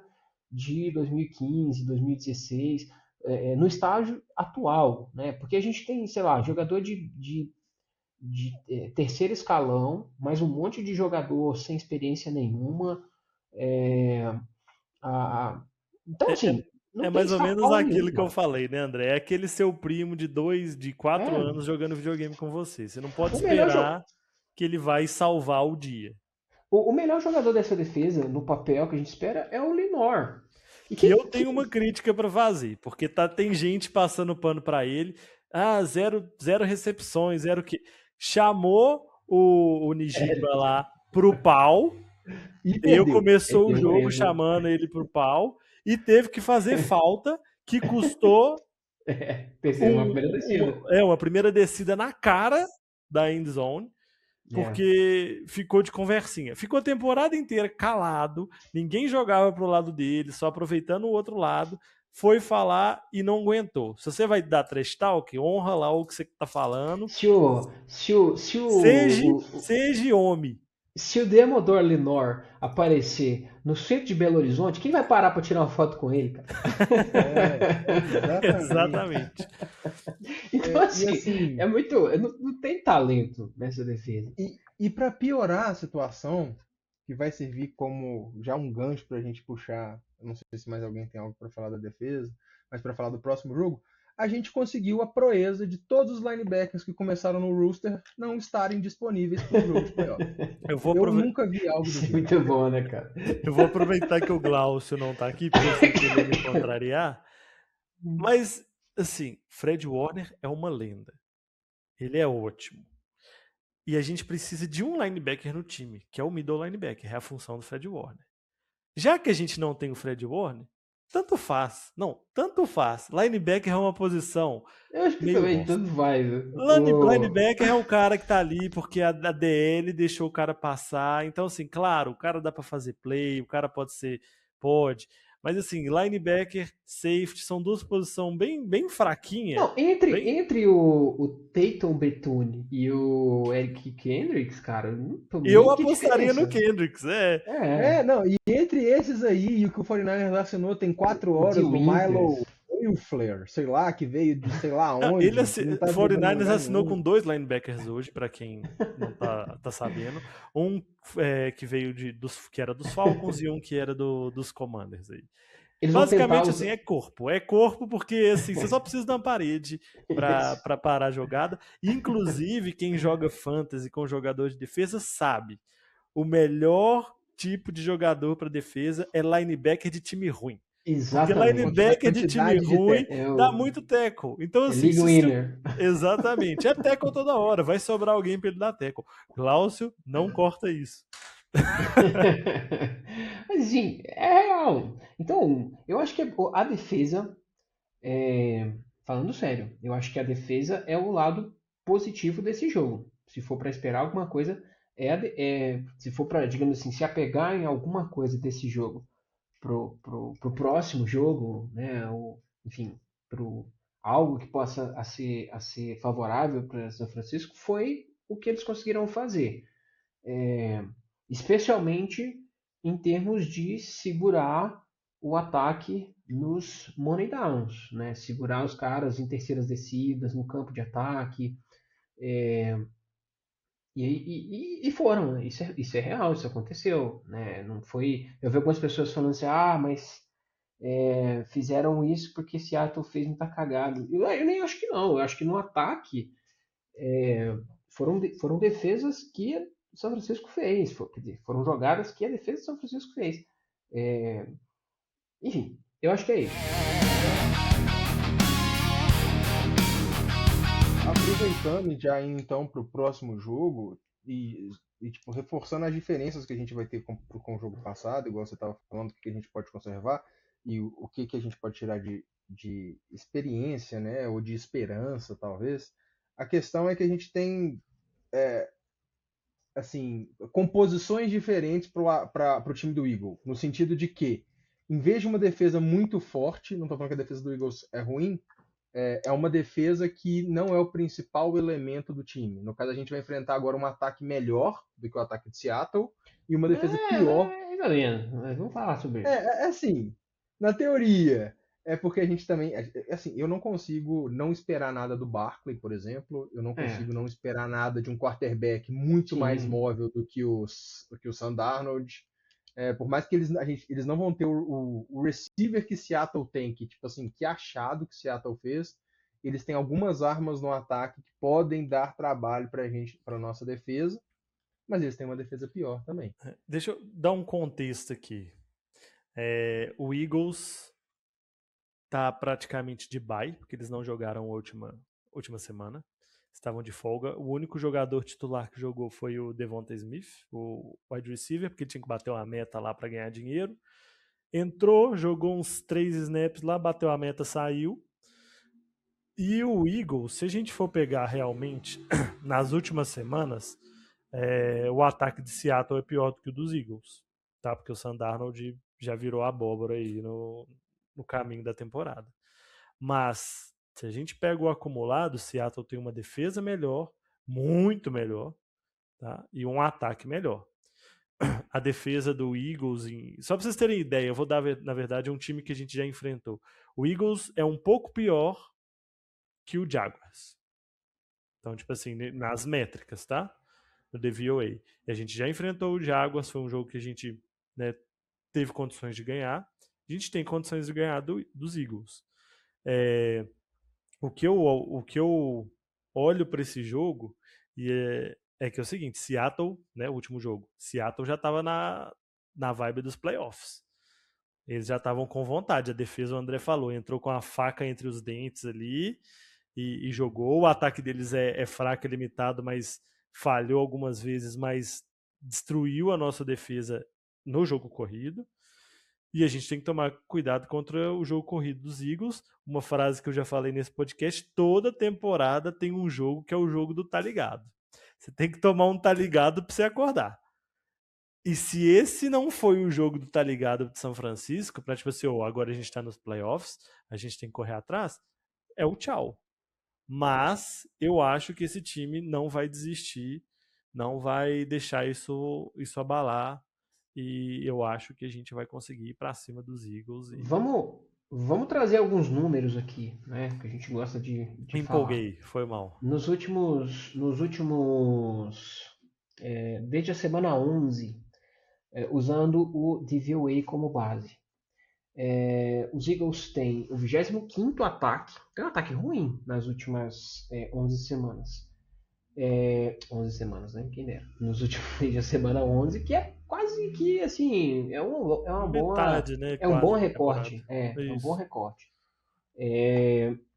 D: de 2015, 2016, no estágio atual, né? Porque a gente tem, sei lá, jogador de terceiro escalão, mais um monte de jogador sem experiência nenhuma. Então, assim, não
C: é
D: tem
C: mais ou menos aquilo
D: nenhum,
C: que eu falei, né, André? É aquele seu primo de 4 anos jogando videogame com você. Você não pode esperar que ele vai salvar o dia.
D: O melhor jogador dessa defesa, no papel que a gente espera, é o Lenoir.
C: Eu tenho uma crítica para fazer, porque tem gente passando pano para ele. Zero recepções, zero que. Chamou o Nijiba lá pro pau. Começou o jogo chamando ele pro pau. E teve que fazer falta, que custou
D: uma primeira descida.
C: Uma primeira descida na cara da end zone, porque ficou de conversinha. Ficou a temporada inteira calado, ninguém jogava pro lado dele, só aproveitando o outro lado, foi falar e não aguentou. Se você vai dar trash talk, honra lá o que você tá falando. Seja homem.
D: Se o Demodor Lenoir aparecer no centro de Belo Horizonte, quem vai parar para tirar uma foto com ele, cara?
C: Exatamente.
D: Então, assim, não tem talento nessa defesa.
B: E para piorar a situação, que vai servir como já um gancho para a gente puxar, eu não sei se mais alguém tem algo para falar da defesa, mas para falar do próximo jogo, a gente conseguiu a proeza de todos os linebackers que começaram no roster não estarem disponíveis para o jogo de playoff. Eu nunca vi algo do tipo.
D: Muito bom, né, cara?
C: Eu vou aproveitar que o Glaucio não tá aqui, porque eu sei que ele ia me contrariar. Mas, assim, Fred Warner é uma lenda. Ele é ótimo. E a gente precisa de um linebacker no time, que é o middle linebacker, é a função do Fred Warner. Já que a gente não tem o Fred Warner, tanto faz. Não, tanto faz. Linebacker é uma posição
D: Eu acho que
C: meio
D: também
C: bosta.
D: tanto faz.
C: Linebacker é o cara que tá ali porque a DL deixou o cara passar. Então, assim, claro, o cara dá pra fazer play, o cara pode. Mas, assim, linebacker, safety, são duas posições bem fraquinhas.
D: Não, entre o Tatum Bethune e o Eric Kendricks, cara,
C: eu apostaria no Kendricks,
B: Não, e entre esses aí e o que o 49ers assinou tem 4 horas do Milo Flair, sei lá, que veio de sei lá onde.
C: O 49ers assinou com 2 linebackers hoje, para quem não tá sabendo. Um que veio que era dos Falcons e um que era dos Commanders aí. Basicamente, assim, é corpo. É corpo porque, assim, você só precisa de uma parede para parar a jogada. Inclusive, quem joga fantasy com jogador de defesa sabe. O melhor tipo de jogador para defesa é linebacker de time ruim.
D: Exatamente.
C: Porque linebacker de time ruim dá muito tackle. Então, assim. Exatamente. É tackle toda hora. Vai sobrar alguém para ele dar tackle. Glaucio, não corta isso.
D: Mas, sim, é real. Então, eu acho que a defesa, falando sério, eu acho que a defesa é o lado positivo desse jogo. Se for para esperar alguma coisa, se for para, digamos assim, se apegar em alguma coisa desse jogo pro próximo jogo, né? Ou, enfim, algo que possa a ser favorável para São Francisco, foi o que eles conseguiram fazer. Especialmente em termos de segurar o ataque nos money downs, né? Segurar os caras em terceiras descidas, no campo de ataque. E foram, né? Isso é real, isso aconteceu, né? Não foi. Eu vi algumas pessoas falando assim, mas fizeram isso porque Seattle fez muita cagada. Eu nem acho que não. Eu acho que no ataque foram defesas que São Francisco fez. Quer dizer, foram jogadas que a defesa de São Francisco fez. Enfim, eu acho que é isso.
B: Aproveitando já então para o próximo jogo e tipo, reforçando as diferenças que a gente vai ter com o jogo passado, igual você estava falando, o que a gente pode conservar e o que a gente pode tirar de experiência, né, ou de esperança, talvez. A questão é que a gente tem assim, composições diferentes para o time do Eagles, no sentido de que, em vez de uma defesa muito forte, não estou falando que a defesa do Eagles é ruim, é uma defesa que não é o principal elemento do time. No caso, a gente vai enfrentar agora um ataque melhor do que o ataque de Seattle e uma defesa pior.
D: Mas vamos falar sobre isso.
B: Assim, na teoria, é porque a gente também. Assim, eu não consigo não esperar nada do Barkley, por exemplo. Eu não consigo não esperar nada de um quarterback muito mais móvel do que o Sam Darnold. Por mais que eles não vão ter o receiver que Seattle tem, que tipo assim, que achado que Seattle fez, eles têm algumas armas no ataque que podem dar trabalho para nossa defesa, mas eles têm uma defesa pior também.
C: Deixa eu dar um contexto aqui. O Eagles tá praticamente de bye, porque eles não jogaram a última semana. Estavam de folga. O único jogador titular que jogou foi o Devonta Smith, o wide receiver, porque tinha que bater uma meta lá para ganhar dinheiro. Entrou, jogou uns 3 snaps lá, bateu a meta, saiu. E o Eagles, se a gente for pegar realmente, nas últimas semanas, o ataque de Seattle é pior do que o dos Eagles, tá? Porque o Sam Darnold já virou abóbora aí no caminho da temporada. Mas se a gente pega o acumulado, Seattle tem uma defesa melhor, muito melhor, tá? E um ataque melhor. A defesa do Eagles, só para vocês terem ideia, eu vou dar, na verdade, um time que a gente já enfrentou. O Eagles é um pouco pior que o Jaguars. Então, tipo assim, nas métricas, tá? No DVOA. E a gente já enfrentou o Jaguars, foi um jogo que a gente, né, teve condições de ganhar. A gente tem condições de ganhar dos Eagles. o que eu olho para esse jogo é que é o seguinte, Seattle, né, o último jogo, Seattle já estava na vibe dos playoffs. Eles já estavam com vontade. A defesa, o André falou, entrou com a faca entre os dentes ali e jogou. O ataque deles é fraco, é limitado, mas falhou algumas vezes, mas destruiu a nossa defesa no jogo corrido. E a gente tem que tomar cuidado contra o jogo corrido dos Eagles. Uma frase que eu já falei nesse podcast: toda temporada tem um jogo que é o jogo do tá ligado. Você tem que tomar um tá ligado para você acordar. E se esse não foi o jogo do tá ligado de São Francisco, para tipo assim, agora a gente tá nos playoffs, a gente tem que correr atrás, é o tchau. Mas eu acho que esse time não vai desistir, não vai deixar isso abalar. E eu acho que a gente vai conseguir ir para cima dos Eagles.
D: Vamos trazer alguns números aqui, né? Que a gente gosta de
C: Me empolguei,
D: falar.
C: foi mal.
D: Nos últimos desde a semana 11, usando o DVOA como base. Os Eagles têm o 25º ataque, tem um ataque ruim nas últimas 11 semanas. 11 semanas, né? Quem dera. Desde a semana 11, que é quase que, assim, é uma
C: Metade, né?
D: é um
C: Quase
D: bom
C: da
D: recorte.
C: temporada.
D: É um bom
C: Isso.
D: recorte.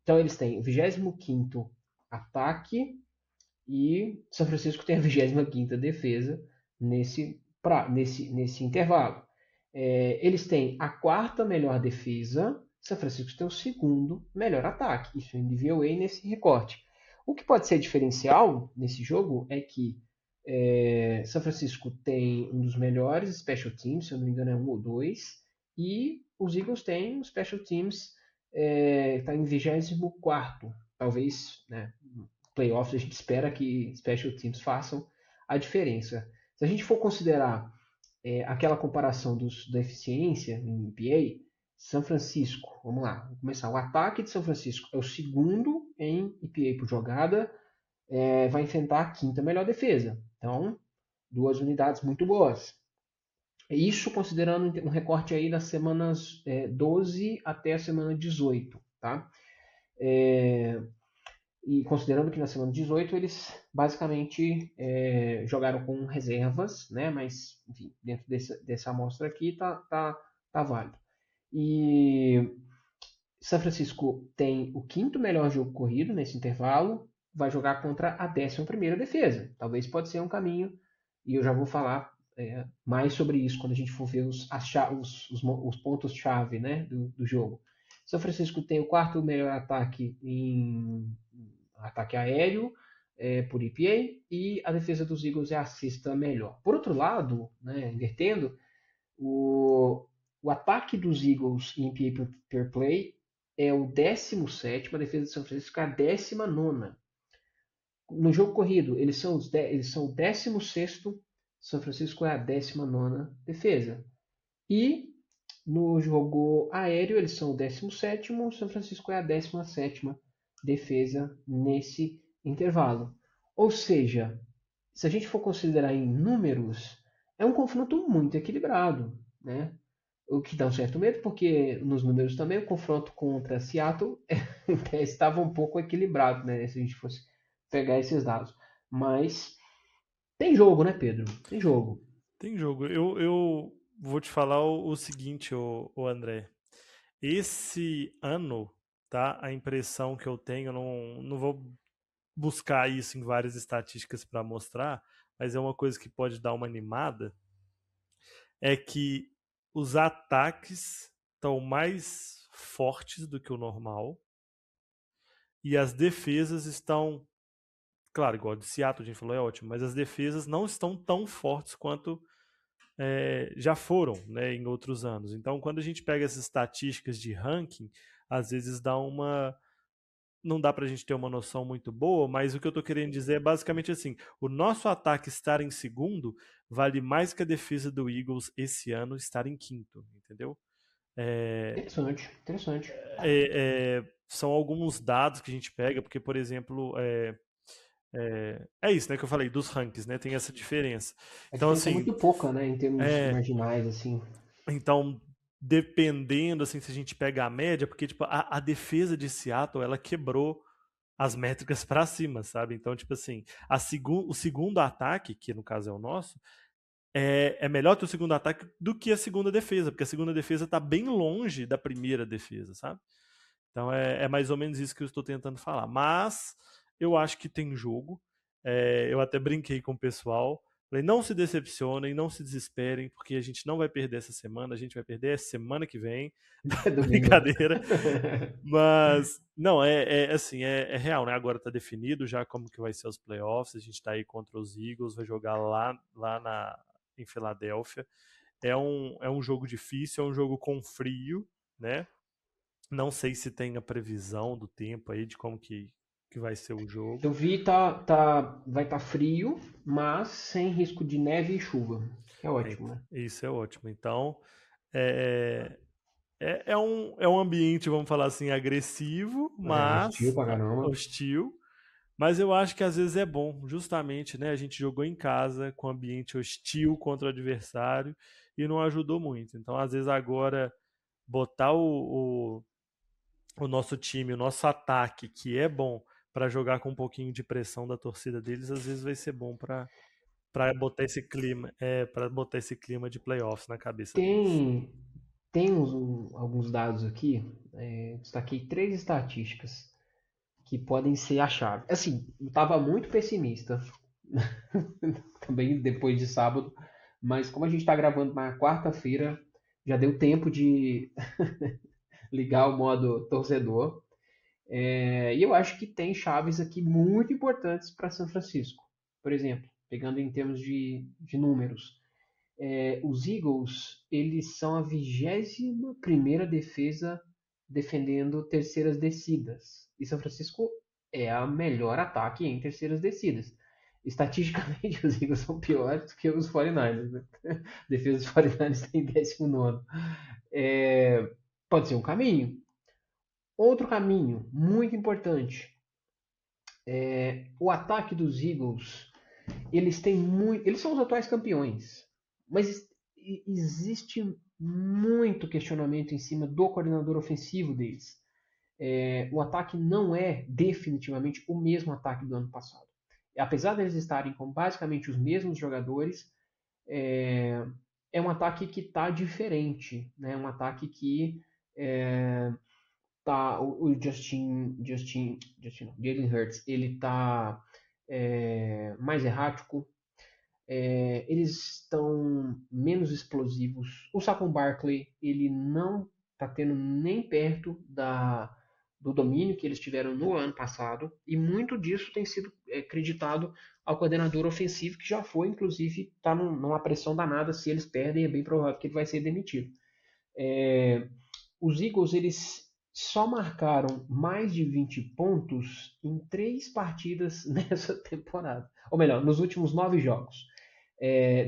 D: Então eles têm o 25º ataque e São Francisco tem a 25ª defesa nesse intervalo. Eles têm a 4ª melhor defesa, São Francisco tem o 2º melhor ataque. Isso em DVOA nesse recorte. O que pode ser diferencial nesse jogo é que São Francisco tem um dos melhores special teams, se eu não me engano é 1 ou 2, e os Eagles têm um special teams está em 24º. Talvez, né, playoffs a gente espera que special teams façam a diferença. Se a gente for considerar aquela comparação da eficiência em EPA, São Francisco, vamos lá, vamos começar. O ataque de São Francisco é o 2º em EPA por jogada, vai enfrentar a 5ª melhor defesa. Então, 2 unidades muito boas. Isso considerando um recorte aí das semanas 12 até a semana 18, tá? E considerando que na semana 18 eles basicamente jogaram com reservas, né? Mas, enfim, dentro dessa amostra aqui tá válido. E São Francisco tem o 5º melhor jogo corrido nesse intervalo, vai jogar contra a 11ª defesa. Talvez pode ser um caminho, e eu já vou falar mais sobre isso quando a gente for ver os pontos-chave, né, do jogo. São Francisco tem o 4º melhor ataque em ataque aéreo por EPA, e a defesa dos Eagles é a 6ª melhor. Por outro lado, né, invertendo, o ataque dos Eagles em EPA per play é o 17º, a defesa de São Francisco é a 19ª. No jogo corrido, eles são o 16º, São Francisco é a 19ª defesa. E no jogo aéreo, eles são o 17º, São Francisco é a 17ª defesa nesse intervalo. Ou seja, se a gente for considerar em números, é um confronto muito equilibrado, né? O que dá um certo medo, porque nos números também o confronto contra Seattle estava um pouco equilibrado, né? Se a gente fosse pegar esses dados. Mas tem jogo, né, Pedro? Tem jogo.
C: Tem jogo. Eu vou te falar o seguinte, o André. Esse ano, tá? A impressão que eu tenho, não vou buscar isso em várias estatísticas para mostrar, mas é uma coisa que pode dar uma animada, é que os ataques estão mais fortes do que o normal e as defesas estão, claro, igual de Seattle, a gente falou, é ótimo, mas as defesas não estão tão fortes quanto já foram, né, em outros anos. Então, quando a gente pega essas estatísticas de ranking, às vezes não dá pra gente ter uma noção muito boa, mas o que eu tô querendo dizer é basicamente assim, o nosso ataque estar em 2º vale mais que a defesa do Eagles esse ano estar em 5º, entendeu?
D: Interessante.
C: São alguns dados que a gente pega, porque, por exemplo, é isso, né, que eu falei, dos rankings, né, tem essa diferença.
D: A
C: Então,
D: diferença
C: assim,
D: é muito pouca, né, em termos marginais, assim.
C: Então, dependendo, assim, se a gente pega a média, porque tipo, a defesa de Seattle, ela quebrou as métricas para cima, sabe? Então, tipo assim, o segundo ataque, que no caso é o nosso, é melhor ter o segundo ataque do que a segunda defesa, porque a segunda defesa tá bem longe da primeira defesa, sabe? Então é mais ou menos isso que eu estou tentando falar. Mas eu acho que tem jogo. Eu até brinquei com o pessoal. Falei, não se decepcionem, não se desesperem, porque a gente não vai perder essa semana, a gente vai perder semana que vem. Brincadeira. Mas, não, assim, é real, né? Agora tá definido já como que vai ser os playoffs. A gente tá aí contra os Eagles, vai jogar lá em Filadélfia. É um jogo difícil, é um jogo com frio, né? Não sei se tem a previsão do tempo aí de como que vai ser o jogo.
D: Eu vi, vai estar frio, mas sem risco de neve e chuva. Que é ótimo, né?
C: Isso é ótimo. Então, é um ambiente, vamos falar assim, agressivo,
D: Hostil
C: mas
D: pra caramba.
C: hostil. Mas eu acho que às vezes é bom, justamente, né? A gente jogou em casa com ambiente hostil contra o adversário e não ajudou muito. Então, às vezes agora botar o nosso time, o nosso ataque, que é bom para jogar com um pouquinho de pressão da torcida deles, às vezes vai ser bom para botar esse clima, para botar esse clima de playoffs na cabeça deles.
D: Tem alguns dados aqui. Destaquei 3 estatísticas que podem ser a chave. Assim, eu estava muito pessimista também depois de sábado, mas como a gente está gravando na quarta-feira, já deu tempo de ligar o modo torcedor. E eu acho que tem chaves aqui muito importantes para São Francisco. Por exemplo, pegando em termos de números, os Eagles eles são a 21ª defesa defendendo terceiras descidas. E São Francisco é a melhor ataque em terceiras descidas. Estatisticamente, os Eagles são piores do que os 49ers. Né? A defesa dos 49ers está em 19º. Pode ser um caminho. Outro caminho muito importante. O ataque dos Eagles, eles são os atuais campeões, mas existe muito questionamento em cima do coordenador ofensivo deles. O ataque não é definitivamente o mesmo ataque do ano passado. Apesar deles estarem com basicamente os mesmos jogadores, é um ataque que está diferente, né? Um ataque que o Jalen Hurts, ele tá mais errático, eles estão menos explosivos. O Saquon Barkley, ele não está tendo nem perto do domínio que eles tiveram no ano passado, e muito disso tem sido acreditado ao coordenador ofensivo, que já foi, inclusive, está numa pressão danada. Se eles perdem, é bem provável que ele vai ser demitido. Os Eagles, eles só marcaram mais de 20 pontos em 3 partidas nessa temporada. Ou melhor, nos últimos 9 jogos.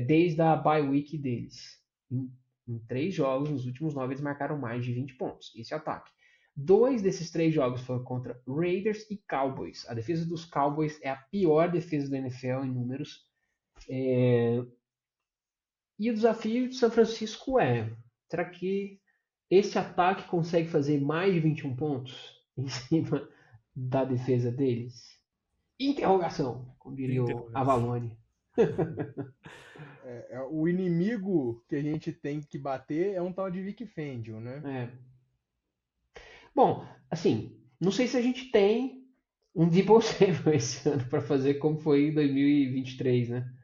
D: Desde a bye week deles. Em 3 jogos, nos últimos 9, eles marcaram mais de 20 pontos. Esse ataque. 2 desses 3 jogos foram contra Raiders e Cowboys. A defesa dos Cowboys é a pior defesa da NFL em números. E o desafio de São Francisco será que esse ataque consegue fazer mais de 21 pontos em cima da defesa deles? Interrogação, como diria o Avalone.
B: O inimigo que a gente tem que bater é um tal de Vic Fangio, né?
D: Bom, assim, não sei se a gente tem um Deebo Samuel esse ano para fazer como foi em 2023, né?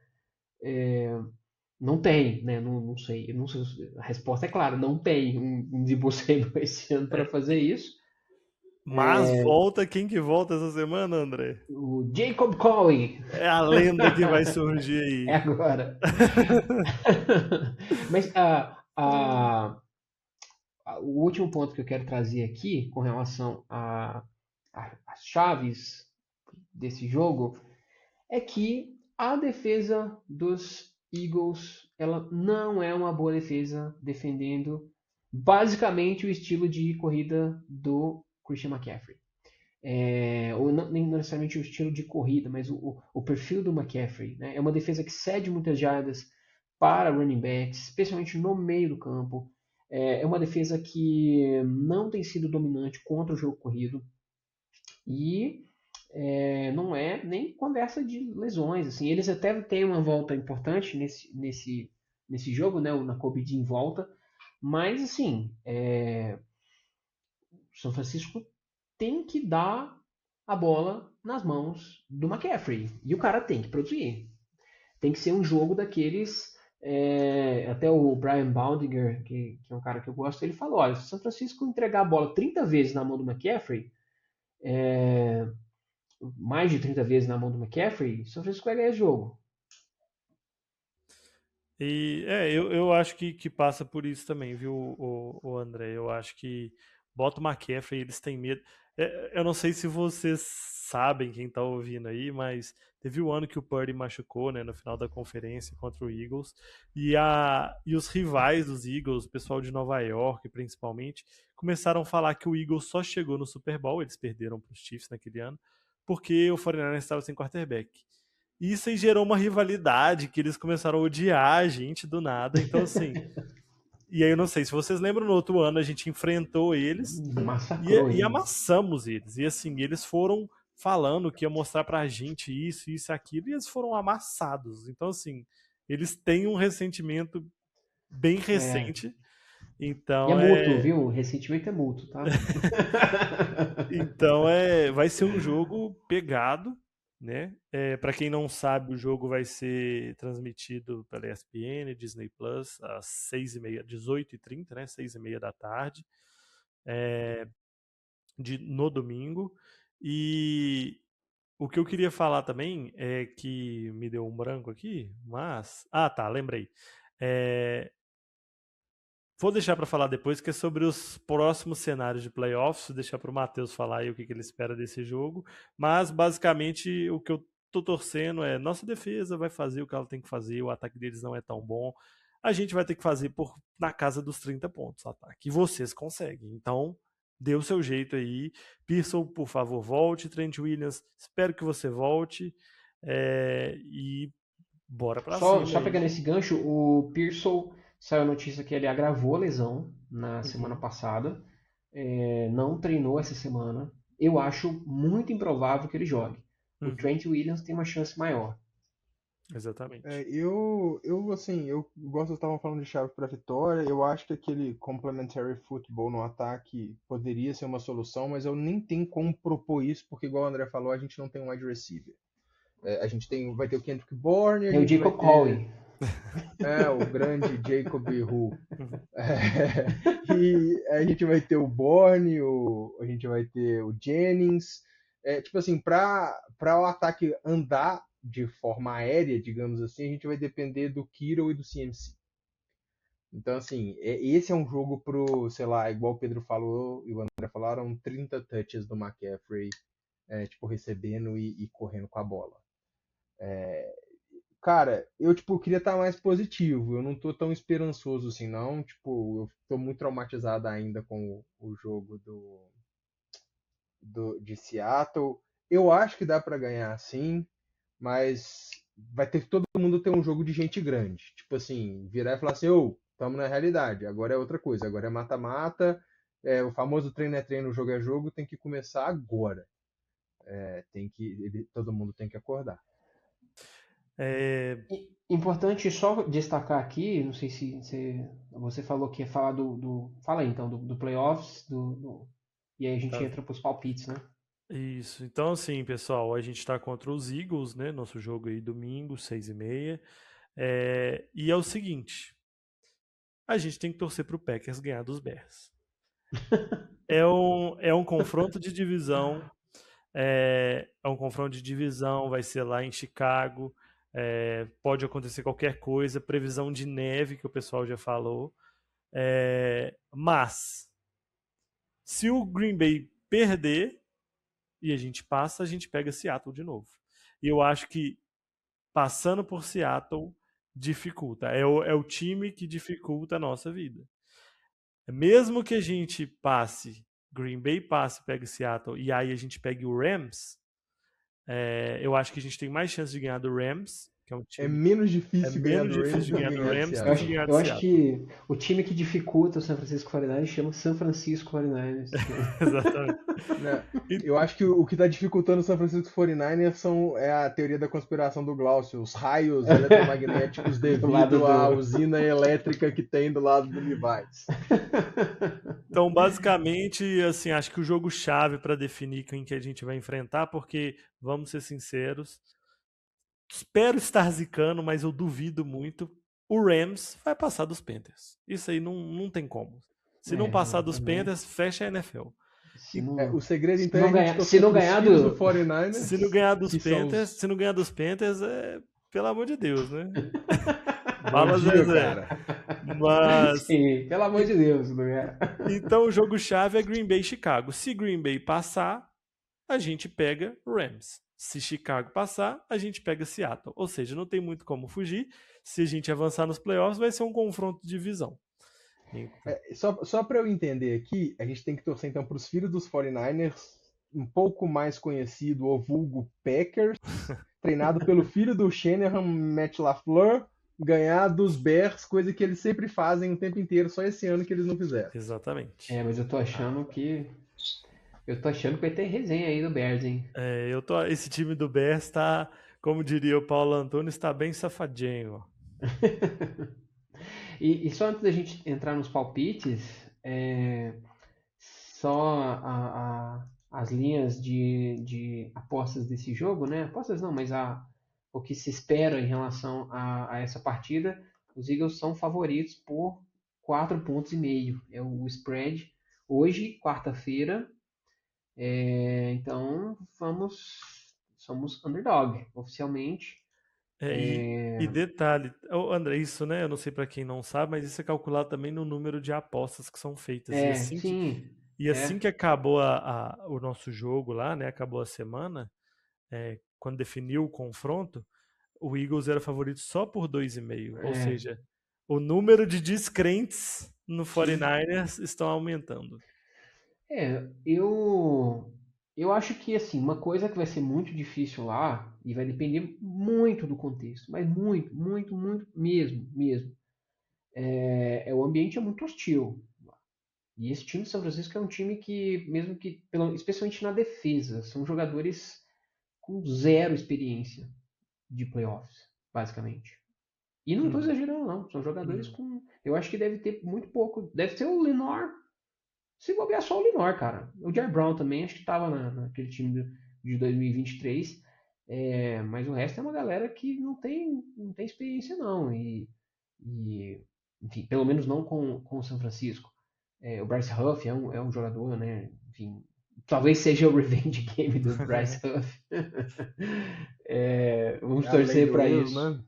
D: Não tem, né? Não sei. A resposta é clara, não tem um Deebo Samuel esse ano para fazer isso.
C: Mas volta, quem que volta essa semana, André?
D: O Jacob Coley.
C: É a lenda que vai surgir aí.
D: É agora. Mas o último ponto que eu quero trazer aqui com relação às chaves desse jogo é que a defesa dos Eagles, ela não é uma boa defesa defendendo basicamente o estilo de corrida do Christian McCaffrey. Ou não, nem necessariamente o estilo de corrida, mas o perfil do McCaffrey. Né? É uma defesa que cede muitas jardas para running backs, especialmente no meio do campo. É uma defesa que não tem sido dominante contra o jogo corrido e não é nem conversa de lesões. Assim, eles até têm uma volta importante nesse jogo, né? O Nakobe Dean volta, mas assim, o São Francisco tem que dar a bola nas mãos do McCaffrey e o cara tem que produzir. Tem que ser um jogo daqueles. Até o Brian Baldinger, que é um cara que eu gosto, ele falou: olha, se o São Francisco entregar a bola 30 vezes na mão do McCaffrey, mais de 30 vezes na mão do McCaffrey, o São Francisco vai ganhar esse jogo.
C: E eu acho que passa por isso também, viu, o André? Eu acho que bota o McCaffrey, eles têm medo. Eu não sei se vocês sabem, quem tá ouvindo aí, mas teve o ano que o Purdy machucou, né, no final da conferência contra o Eagles, e os rivais dos Eagles, o pessoal de Nova York principalmente, começaram a falar que o Eagles só chegou no Super Bowl, eles perderam para os Chiefs naquele ano, porque o 49ers estava sem quarterback. Isso aí gerou uma rivalidade que eles começaram a odiar a gente do nada. Então, assim. E aí eu não sei se vocês lembram, no outro ano a gente enfrentou eles
D: Massacrou
C: e
D: eles.
C: amassamos eles. E assim, eles foram falando que ia mostrar pra gente isso, aquilo, e eles foram amassados. Então, assim, eles têm um ressentimento bem recente.
D: E é
C: Então
D: mútuo, viu? O ressentimento é mútuo, tá?
C: Então vai ser um jogo pegado, né? Para quem não sabe, o jogo vai ser transmitido pela ESPN, Disney Plus, às 6h30, 18h30, né? 6h30 da tarde, no domingo. E o que eu queria falar também é que me deu um branco aqui, mas. Ah, tá, lembrei. Vou deixar para falar depois, que é sobre os próximos cenários de playoffs, vou deixar para o Matheus falar aí o que ele espera desse jogo, mas basicamente o que eu tô torcendo é nossa defesa vai fazer o que ela tem que fazer, o ataque deles não é tão bom, a gente vai ter que fazer na casa dos 30 pontos o ataque, e vocês conseguem, então dê o seu jeito aí. Pearson, por favor, volte. Trent Williams, espero que você volte, e bora para cima
D: Só
C: aí.
D: pegando esse gancho, o Pearson saiu a notícia que ele agravou a lesão na semana passada. Não treinou essa semana. Eu acho muito improvável que ele jogue. O Trent Williams tem uma chance maior.
C: Exatamente.
B: Assim, eu gosto, vocês estavam falando de chave para vitória. Eu acho que aquele complementary football no ataque poderia ser uma solução, mas eu nem tenho como propor isso, porque, igual o André falou, a gente não tem um wide receiver. A gente vai ter o Kendrick Bourne,
D: Tem o Jacob Coley.
B: O grande Jacob Who. E a gente vai ter o Bourne, a gente vai ter o Jennings. Tipo assim, para o ataque andar de forma aérea, digamos assim, a gente vai depender do Kittle e do CMC. Então, assim, esse é um jogo pro, sei lá, igual o Pedro falou e o André falaram, 30 touches do McCaffrey, tipo, recebendo e correndo com a bola. Cara, eu, tipo, queria estar mais positivo. Eu não tô tão esperançoso assim, não. Tipo, eu tô muito traumatizado ainda com o jogo de Seattle. Eu acho que dá pra ganhar, sim, mas vai ter que todo mundo ter um jogo de gente grande. Tipo assim, virar e falar assim, ô, tamo na realidade. Agora é outra coisa. Agora é mata-mata. O famoso treino é treino, jogo é jogo. Tem que começar agora. Todo mundo tem que acordar.
D: Importante só destacar aqui, não sei se você falou que ia falar fala aí então, do playoffs, e aí a gente entra para os palpites, né?
C: Isso, então assim, pessoal, a gente está contra os Eagles, né? Nosso jogo aí domingo, 6h30. E é o seguinte, a gente tem que torcer para o Packers ganhar dos Bears. É um confronto de divisão. É um confronto de divisão, vai ser lá em Chicago. Pode acontecer qualquer coisa, previsão de neve que o pessoal já falou. Mas se o Green Bay perder e a gente passa, a gente pega Seattle de novo. E eu acho que passando por Seattle dificulta. É o time que dificulta a nossa vida. Mesmo que a gente passe, Green Bay passe, pegue Seattle, e aí a gente pegue o Rams, eu acho que a gente tem mais chance de ganhar do Rams que é um
B: É
C: time
B: menos
C: é
B: difícil ganhar
C: menos
B: do Rams
C: difícil
B: do
C: de
B: que
C: ganhar do
B: ganhar de
C: Rams
D: Eu
C: do
B: Seattle.
C: que
D: acho,
C: ganhar de
D: eu acho
C: Seattle.
D: que o time que dificulta o San Francisco 49ers chama San Francisco 49ers.
C: Exatamente.
B: Né?
C: E-
B: Eu acho que o que está dificultando o San Francisco 49ers é a teoria da conspiração do Glaucio, os raios eletromagnéticos
D: Do lado
B: devido à
D: do.
B: usina elétrica que tem do lado do Levi's.
C: Então, basicamente, assim, acho que o jogo-chave para definir quem que a gente vai enfrentar, porque, vamos ser sinceros, espero estar zicando, mas eu duvido muito. O Rams vai passar dos Panthers. Isso aí não tem como. Se não passar
D: Eu
C: dos
D: também.
C: Panthers, fecha a NFL.
D: Se não,
B: O segredo
D: se
B: então
D: não
B: é a gente
D: ganhar, se
B: torcer
D: não
B: para os
D: ganhar
B: filhos do
D: do.
B: 49ers,
C: Se não ganhar dos
B: que são
C: Panthers,
B: os...
C: se não ganhar dos Panthers, pelo amor de Deus, né?
B: Bom
C: Fala,
B: dia,
C: Zezé.
B: cara.
C: Mas
D: Sim, pelo amor de Deus, não é?
C: então o jogo-chave é Green Bay e Chicago. Se Green Bay passar, a gente pega Rams. Se Chicago passar, a gente pega Seattle. Ou seja, não tem muito como fugir. Se a gente avançar nos playoffs, vai ser um confronto de divisão. Então,
B: Só para eu entender aqui, a gente tem que torcer então para os filhos dos 49ers, um pouco mais conhecido, o vulgo Packers, treinado pelo filho do Shanahan, Matt LaFleur, ganhar dos Bears, coisa que eles sempre fazem o tempo inteiro, só esse ano que eles não fizeram.
C: exatamente.
D: Mas eu tô achando que. Eu tô achando que vai ter resenha aí do Bears, hein?
C: Esse time do Bears tá, como diria o Paulo Antunes, está bem safadinho.
D: E só antes da gente entrar nos palpites, só as linhas de apostas desse jogo, né? Apostas não, mas o que se espera em relação a essa partida, os Eagles são favoritos por 4,5 pontos. É o spread. Hoje, quarta-feira, então somos underdog, oficialmente.
C: E detalhe, André, isso, né? Eu não sei para quem não sabe, mas isso é calculado também no número de apostas que são feitas.
D: Sim.
C: E assim que acabou o nosso jogo lá, né? Acabou a semana, quando definiu o confronto, o Eagles era favorito só por 2,5. Ou seja, o número de descrentes no 49ers estão aumentando.
D: Eu acho que assim, uma coisa que vai ser muito difícil lá, e vai depender muito do contexto, mas muito, muito, muito mesmo. O ambiente é muito hostil. E esse time de São Francisco é um time que, mesmo que, especialmente na defesa, são jogadores com zero experiência de playoffs, basicamente. E não estou exagerando, não. São jogadores com. Eu acho que deve ter muito pouco. Deve ser o Lenore. Se bobear só o Lenore, cara. O Jair Brown também, acho que estava naquele time de 2023. Mas o resto é uma galera que não tem experiência, não. Enfim, pelo menos não com o São Francisco. O Bryce Huff é um jogador, né? Enfim, talvez seja o revenge game do Bryce Huff. Vamos torcer para isso.
B: Né?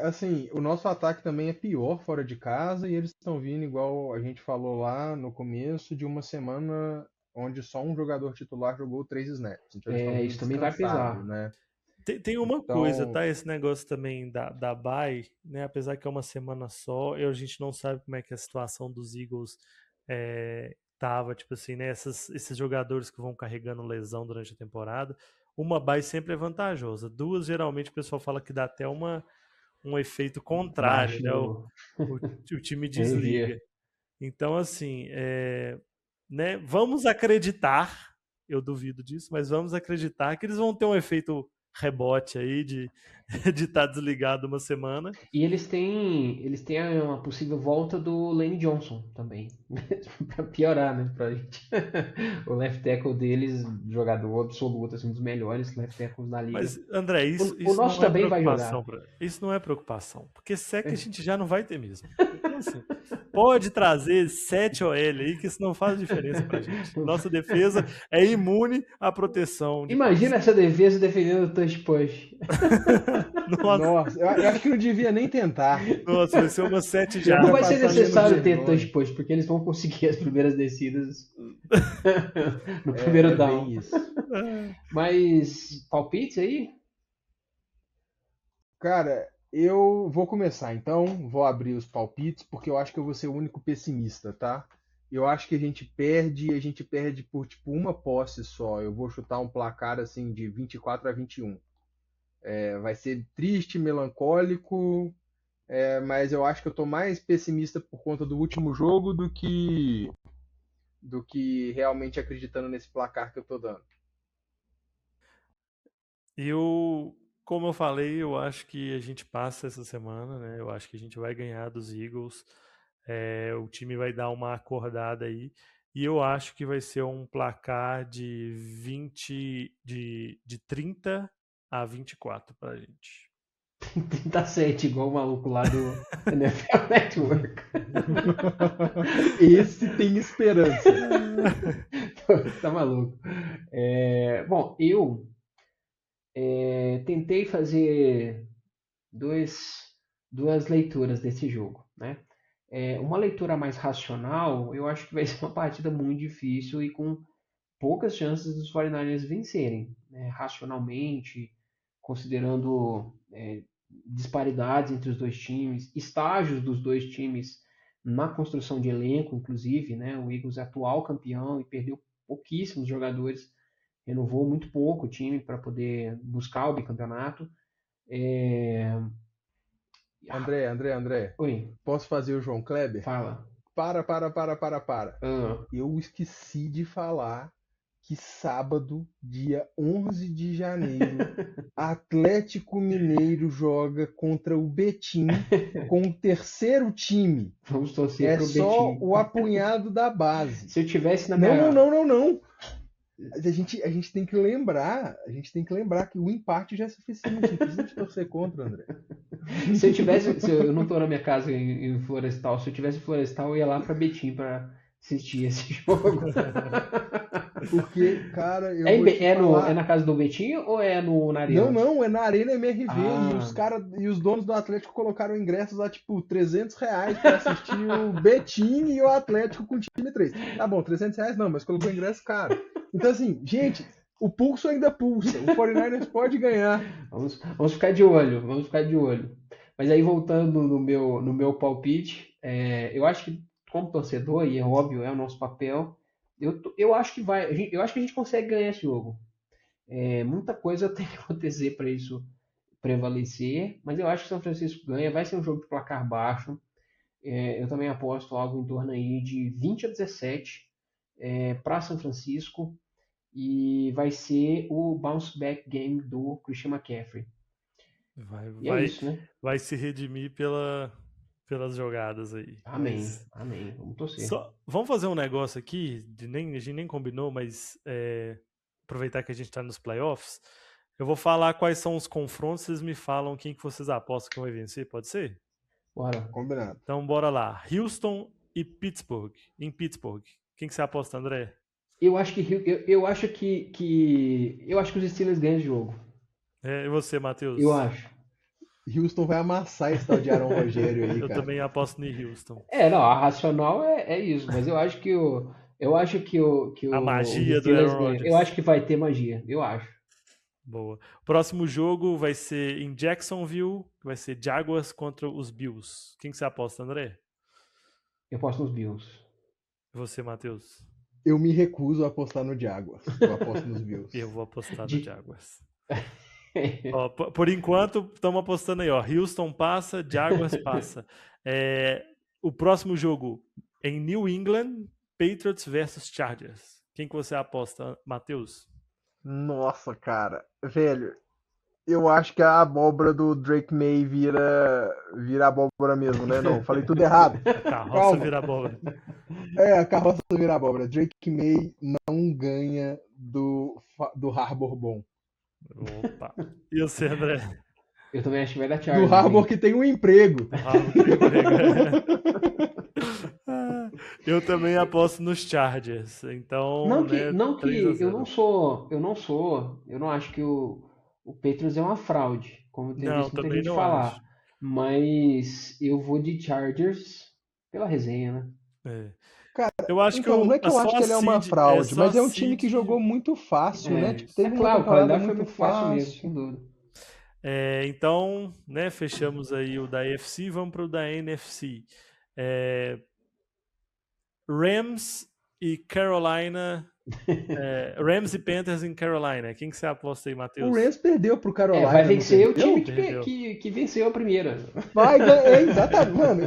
B: Assim, o nosso ataque também é pior fora de casa e eles estão vindo, igual a gente falou lá no começo, de uma semana onde só um jogador titular jogou 3 snaps. Então eles estão vindo
D: Isso também vai pesar.
B: né?
C: Tem uma coisa, tá? Esse negócio também da bye, né? Apesar que é uma semana só, a gente não sabe como é que a situação dos Eagles tava, tipo assim, né? Esses jogadores que vão carregando lesão durante a temporada. Uma bye sempre é vantajosa. 2, geralmente, o pessoal fala que dá até um efeito contrário, né? O time desliga. Então, assim, né? Vamos acreditar, eu duvido disso, mas vamos acreditar que eles vão ter um efeito rebote aí de estar desligado uma semana.
D: E eles têm uma possível volta do Lane Johnson também. Pra piorar, né, pra gente. O left tackle deles, jogador absoluto, assim, um dos melhores left tackles da liga.
C: Mas, André, isso
D: nosso
C: não é
D: também vai
C: preocupação. Isso não é preocupação. Porque sec a gente já não vai ter mesmo. Então, assim, pode trazer 7 OL aí, que isso não faz diferença pra gente. Nossa defesa é imune à proteção.
D: Imagina essa defesa defendendo o touch push.
B: Nossa, eu acho que não devia nem tentar.
C: Nossa, vai ser uma 7 já.
D: Não vai ser necessário ter touch push, porque eles vão conseguir as primeiras descidas no primeiro down.
B: Bem isso.
D: Mas, palpites aí?
B: Cara, eu vou começar então, vou abrir os palpites, porque eu acho que eu vou ser o único pessimista, tá? Eu acho que a gente perde por tipo uma posse só. Eu vou chutar um placar assim de 24-21. Vai ser triste, melancólico, mas eu acho que eu tô mais pessimista por conta do último jogo do que realmente acreditando nesse placar que eu tô dando.
C: Como eu falei, eu acho que a gente passa essa semana, né? Eu acho que a gente vai ganhar dos Eagles. O time vai dar uma acordada aí. E eu acho que vai ser um placar de 30-24 pra gente.
D: 37, igual o maluco lá do NFL Network.
B: Esse tem esperança.
D: Tá maluco. Bom, eu tentei fazer duas leituras desse jogo, né? Uma leitura mais racional, eu acho que vai ser uma partida muito difícil e com poucas chances dos 49ers vencerem, né? Racionalmente, considerando disparidades entre os dois times, estágios dos dois times na construção de elenco, inclusive, né? O Eagles é atual campeão e perdeu pouquíssimos jogadores, renovou muito pouco o time para poder buscar o bicampeonato.
B: André,
D: Oi,
B: posso fazer o João Kleber?
D: fala.
B: Para.
D: Ah,
B: Eu esqueci de falar que sábado, dia 11 de janeiro, Atlético Mineiro joga contra o Betim com o terceiro time.
D: vamos torcer
B: É
D: pro
B: só
D: Betinho.
B: o apunhado da base.
D: Se eu tivesse na minha...
B: Não. A gente tem que lembrar que o empate já é suficiente. Não precisa de torcer contra, André.
D: Eu não tô na minha casa em Florestal. Se eu tivesse em Florestal, eu ia lá pra Betim pra assistir esse jogo.
B: Porque, cara, eu vou te
D: É
B: falar.
D: na casa do Betim ou é na Arena?
B: Não, é na Arena MRV.
D: Ah.
B: E os donos do Atlético colocaram ingressos a tipo R$ 300 pra assistir o Betim e o Atlético com o time 3. Tá bom, R$ 300 não, mas colocou ingresso caro. Então, assim, gente, o pulso ainda pulsa. O 49ers pode ganhar.
D: Vamos ficar de olho, Mas aí voltando no meu palpite, eu acho que como torcedor, e é óbvio, é o nosso papel, eu acho que eu acho que a gente consegue ganhar esse jogo. Muita coisa tem que acontecer para isso prevalecer, mas eu acho que São Francisco ganha, vai ser um jogo de placar baixo. Eu também aposto algo em torno aí de 20-17 para São Francisco e vai ser o bounce back game do Christian McCaffrey. E é isso, né?
C: Vai se redimir pelas jogadas aí.
D: Amém. Vamos torcer.
C: Vamos fazer um negócio aqui, a gente nem combinou, mas aproveitar que a gente está nos playoffs, eu vou falar quais são os confrontos, vocês me falam quem que vocês apostam que vai vencer, pode ser?
D: Bora.
B: Combinado.
C: Então bora lá. Houston e Pittsburgh. Em Pittsburgh. Quem que você aposta, André?
D: Eu acho que os Steelers ganham esse jogo.
C: E você, Matheus?
D: Eu acho.
B: Houston vai amassar esse tal de Aaron Rogério aí,
C: Eu
B: cara.
C: também aposto em Houston.
D: Não, a racional é isso, mas eu acho que
C: A magia
D: os
C: do Aaron
D: Steelers ganham.
C: Rodgers.
D: Eu acho que vai ter magia, eu acho.
C: Boa. O próximo jogo vai ser em Jacksonville, vai ser Jaguars contra os Bills. Quem que você aposta, André?
D: Eu aposto nos Bills.
C: E você, Matheus?
B: Eu me recuso a apostar no Jaguars. Eu aposto nos Bills.
C: Eu vou apostar no Jaguars. Ó, por enquanto, estamos apostando aí, ó. Houston passa, Jaguars passa. O próximo jogo em New England, Patriots versus Chargers. Quem que você aposta, Matheus?
B: Nossa, cara. Velho, eu acho que a abóbora do Drake May vira abóbora mesmo, né? Não, falei tudo errado.
C: A carroça
B: Calma.
C: vira abóbora.
B: A carroça vira abóbora. Drake May não ganha do Harbour bom.
C: Opa. E você, André?
D: Eu também acho que vai dar Chargers.
B: Do Harbour que tem um emprego.
C: Eu também aposto nos Chargers. Então,
D: eu não acho que o Patriots é uma fraude, como tem visto muita gente falar.
C: Acho.
D: Mas eu vou de Chargers pela resenha, né?
B: Cara,
C: eu acho
B: então, não é que eu acho que ele é uma fraude, mas é um time que jogou muito fácil, né? Tipo, teve uma temporada muito fácil
D: mesmo, sem dúvida.
C: Então, né, fechamos aí o da AFC, vamos para o da NFC. Rams e Carolina Rams e Panthers em Carolina. Quem que você aposta aí, Matheus?
B: O Rams perdeu pro Carolina.
D: Vai vencer o time
C: Perdeu.
D: que venceu a primeira.
B: Vai, exatamente. Mano,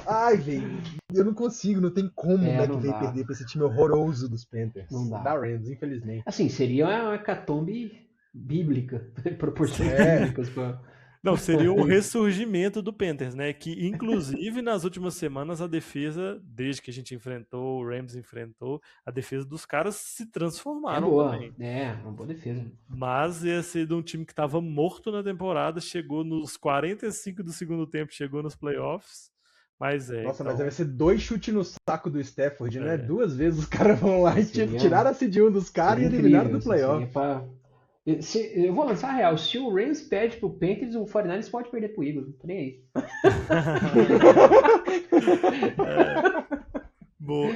B: ai, velho. Eu não consigo, não tem como o McVay perder pra esse time horroroso dos Panthers.
D: Não dá.
B: Da Rams, infelizmente.
D: Assim, seria uma hecatombe bíblica. Proporções bíblicas pra...
C: Não, seria um ressurgimento do Panthers, né? Que, inclusive, nas últimas semanas, a defesa, desde que a gente enfrentou, o Rams enfrentou, a defesa dos caras se transformaram também.
D: Uma boa defesa.
C: Mas ia ser de um time que estava morto na temporada, chegou nos 45 do segundo tempo, chegou nos playoffs. Mas
B: Nossa,
C: então...
B: mas vai ser 2 chutes no saco do Stafford, né? 2 vezes os caras vão lá e tiraram a seed 1 dos caras e eliminaram do playoff.
D: Eu vou lançar a real. Se o Rams perde pro Panthers, o 49ers pode perder pro Eagles. Não tô nem aí.
C: Bom,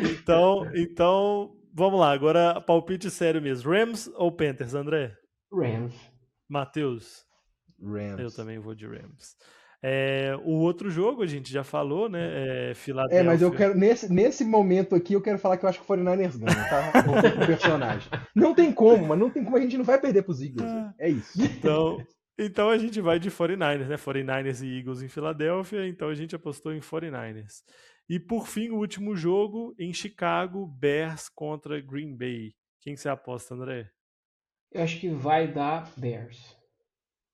C: então, vamos lá. Agora, palpite sério mesmo. Rams ou Panthers, André?
D: Rams.
C: Matheus?
B: Rams.
C: Eu também vou de Rams. O outro jogo, a gente já falou, né? Filadélfia.
B: Mas eu quero, nesse momento aqui, eu quero falar que eu acho que o 49ers ganha, tá? O personagem. Não tem como, mas não tem como, a gente não vai perder pros Eagles. É isso.
C: Então a gente vai de 49ers, né? 49ers e Eagles em Filadélfia, então a gente apostou em 49ers. E por fim, o último jogo em Chicago, Bears contra Green Bay. Quem que você aposta, André?
D: Eu acho que vai dar Bears.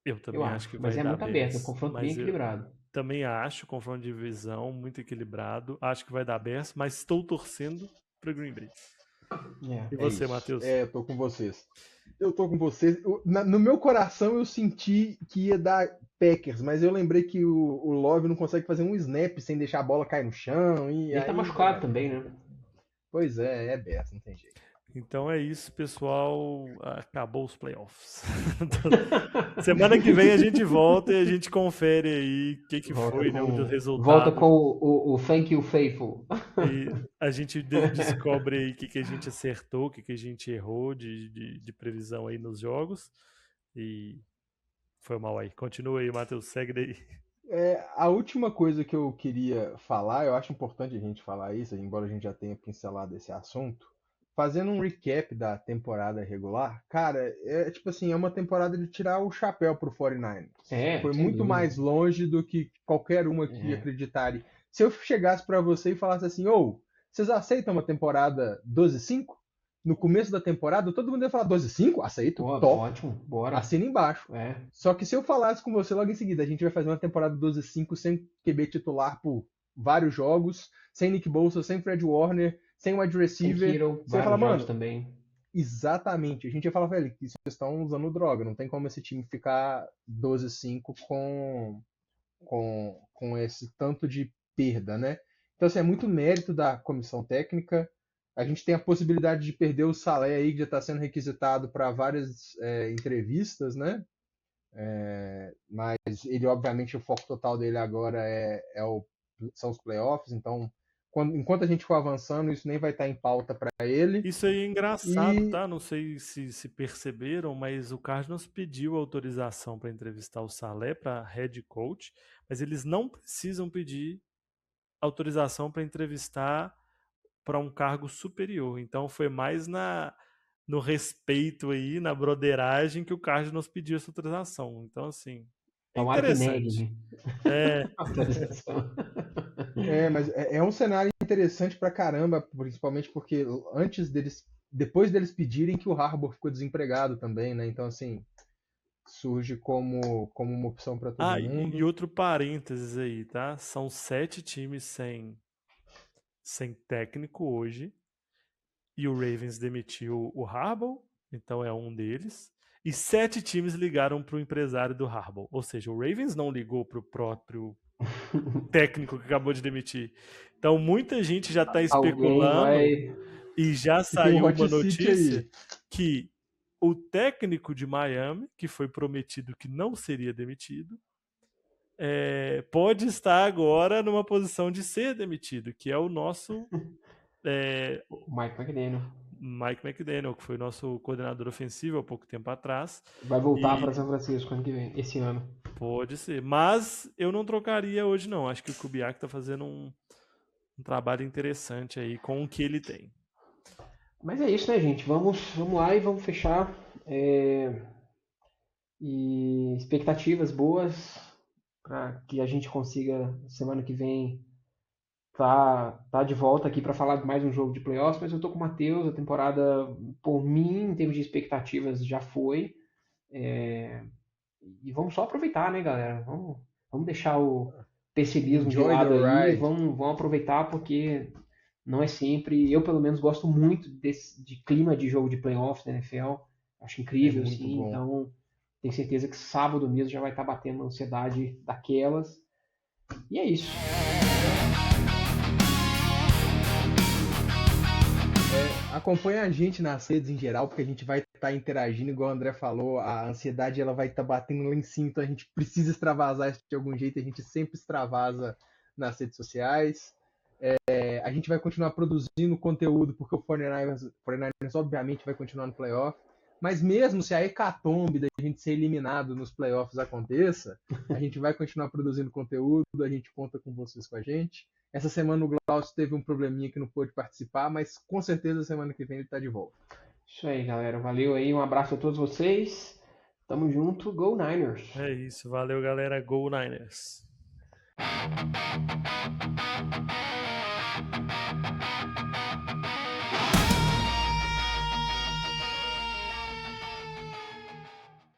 C: Eu também acho que vai dar.
D: Mas é muito
C: Bears,
D: aberto, um confronto bem equilibrado.
C: Também acho, confronto de divisão muito equilibrado. Acho que vai dar Bears, mas estou torcendo para Green Bay. E você, Matheus?
B: Eu tô com vocês. No meu coração eu senti que ia dar Packers, mas eu lembrei que o Love não consegue fazer um snap sem deixar a bola cair no chão.
D: Ele tá machucado também, né?
B: Pois é Bears, não tem jeito.
C: Então é isso, pessoal. Acabou os playoffs. Semana que vem a gente volta e a gente confere aí o que foi, né, o resultado.
D: Volta com o Thank You Faithful.
C: E a gente descobre aí o que a gente acertou, o que a gente errou de previsão aí nos jogos. E foi mal aí. Continua aí, Matheus, segue daí.
B: A última coisa que eu queria falar, eu acho importante a gente falar isso, embora a gente já tenha pincelado esse assunto. Fazendo um recap da temporada regular, cara, tipo assim, é uma temporada de tirar o chapéu pro 49ers. Foi muito mais longe do que qualquer uma que acreditaria. Se eu chegasse pra você e falasse assim, vocês aceitam uma temporada 12-5? No começo da temporada, todo mundo ia falar 12-5? Aceito, top.
D: Ótimo, bora.
B: Assina embaixo. Só que se eu falasse com você logo em seguida, a gente vai fazer uma temporada 12-5 sem QB titular por vários jogos, sem Nick Bosa, sem Fred Warner, sem wide receiver, você fala, mano,
D: também.
B: Exatamente. A gente ia falar, velho, que vocês estão usando droga. Não tem como esse time ficar 12-5 com esse tanto de perda, né? Então, assim, é muito mérito da comissão técnica. A gente tem a possibilidade de perder o Saleh aí, que já está sendo requisitado para várias entrevistas, né? Mas ele, obviamente, o foco total dele agora são os playoffs, então enquanto a gente for avançando, isso nem vai estar em pauta para ele.
C: Isso aí é engraçado, tá? Não sei se perceberam, mas o Cardinals pediu autorização para entrevistar o Saleh para head coach, mas eles não precisam pedir autorização para entrevistar para um cargo superior. Então foi mais no respeito aí, na broderagem, que o Cardinals pediu essa autorização. Então, assim, é interessante.
B: Mas é um cenário interessante pra caramba, principalmente porque depois deles pedirem que o Harbaugh ficou desempregado também, né? Então, assim, surge como uma opção para todo mundo.
C: E outro parênteses aí, tá? São 7 times sem técnico hoje, e o Ravens demitiu o Harbaugh, então é um deles, e 7 times ligaram para o empresário do Harbaugh, ou seja, o Ravens não ligou para o próprio técnico que acabou de demitir. Então muita gente já está especulando e já saiu uma notícia que o técnico de Miami, que foi prometido que não seria demitido, pode estar agora numa posição de ser demitido, que é o nosso Mike McDaniel, que foi nosso coordenador ofensivo há pouco tempo atrás.
D: Vai voltar para São Francisco ano que vem, esse ano.
C: Pode ser, mas eu não trocaria hoje não. Acho que o Kubiak está fazendo um trabalho interessante aí com o que ele tem.
D: Mas é isso, né, gente? Vamos lá e vamos fechar. E expectativas boas para que a gente consiga, semana que vem, tá de volta aqui para falar de mais um jogo de playoffs. Mas eu tô com o Matheus, a temporada, por mim, em termos de expectativas, já foi. E vamos só aproveitar, né, galera? Vamos deixar o pessimismo de
B: Enjoy the
D: lado aí,
B: ride.
D: vamos aproveitar porque não é sempre. Eu, pelo menos, gosto muito de clima de jogo de playoffs da NFL. Acho
B: É
D: incrível,
B: muito
D: assim.
B: bom.
D: Então, tenho certeza que sábado mesmo já vai estar batendo uma ansiedade daquelas. E é isso.
B: Acompanha a gente nas redes em geral, porque a gente vai estar interagindo, igual o André falou, a ansiedade ela vai estar batendo lá em cima, então a gente precisa extravasar isso de algum jeito, a gente sempre extravasa nas redes sociais. A gente vai continuar produzindo conteúdo, porque o 49ers obviamente vai continuar no playoff, mas mesmo se a hecatombe da gente ser eliminado nos playoffs aconteça, a gente vai continuar produzindo conteúdo, a gente conta com vocês com a gente. Essa semana o Glaucio teve um probleminha que não pôde participar, mas com certeza semana que vem ele tá de volta.
D: Isso aí, galera. Valeu aí. Um abraço a todos vocês. Tamo junto. Go Niners!
C: É isso, valeu galera, Go Niners.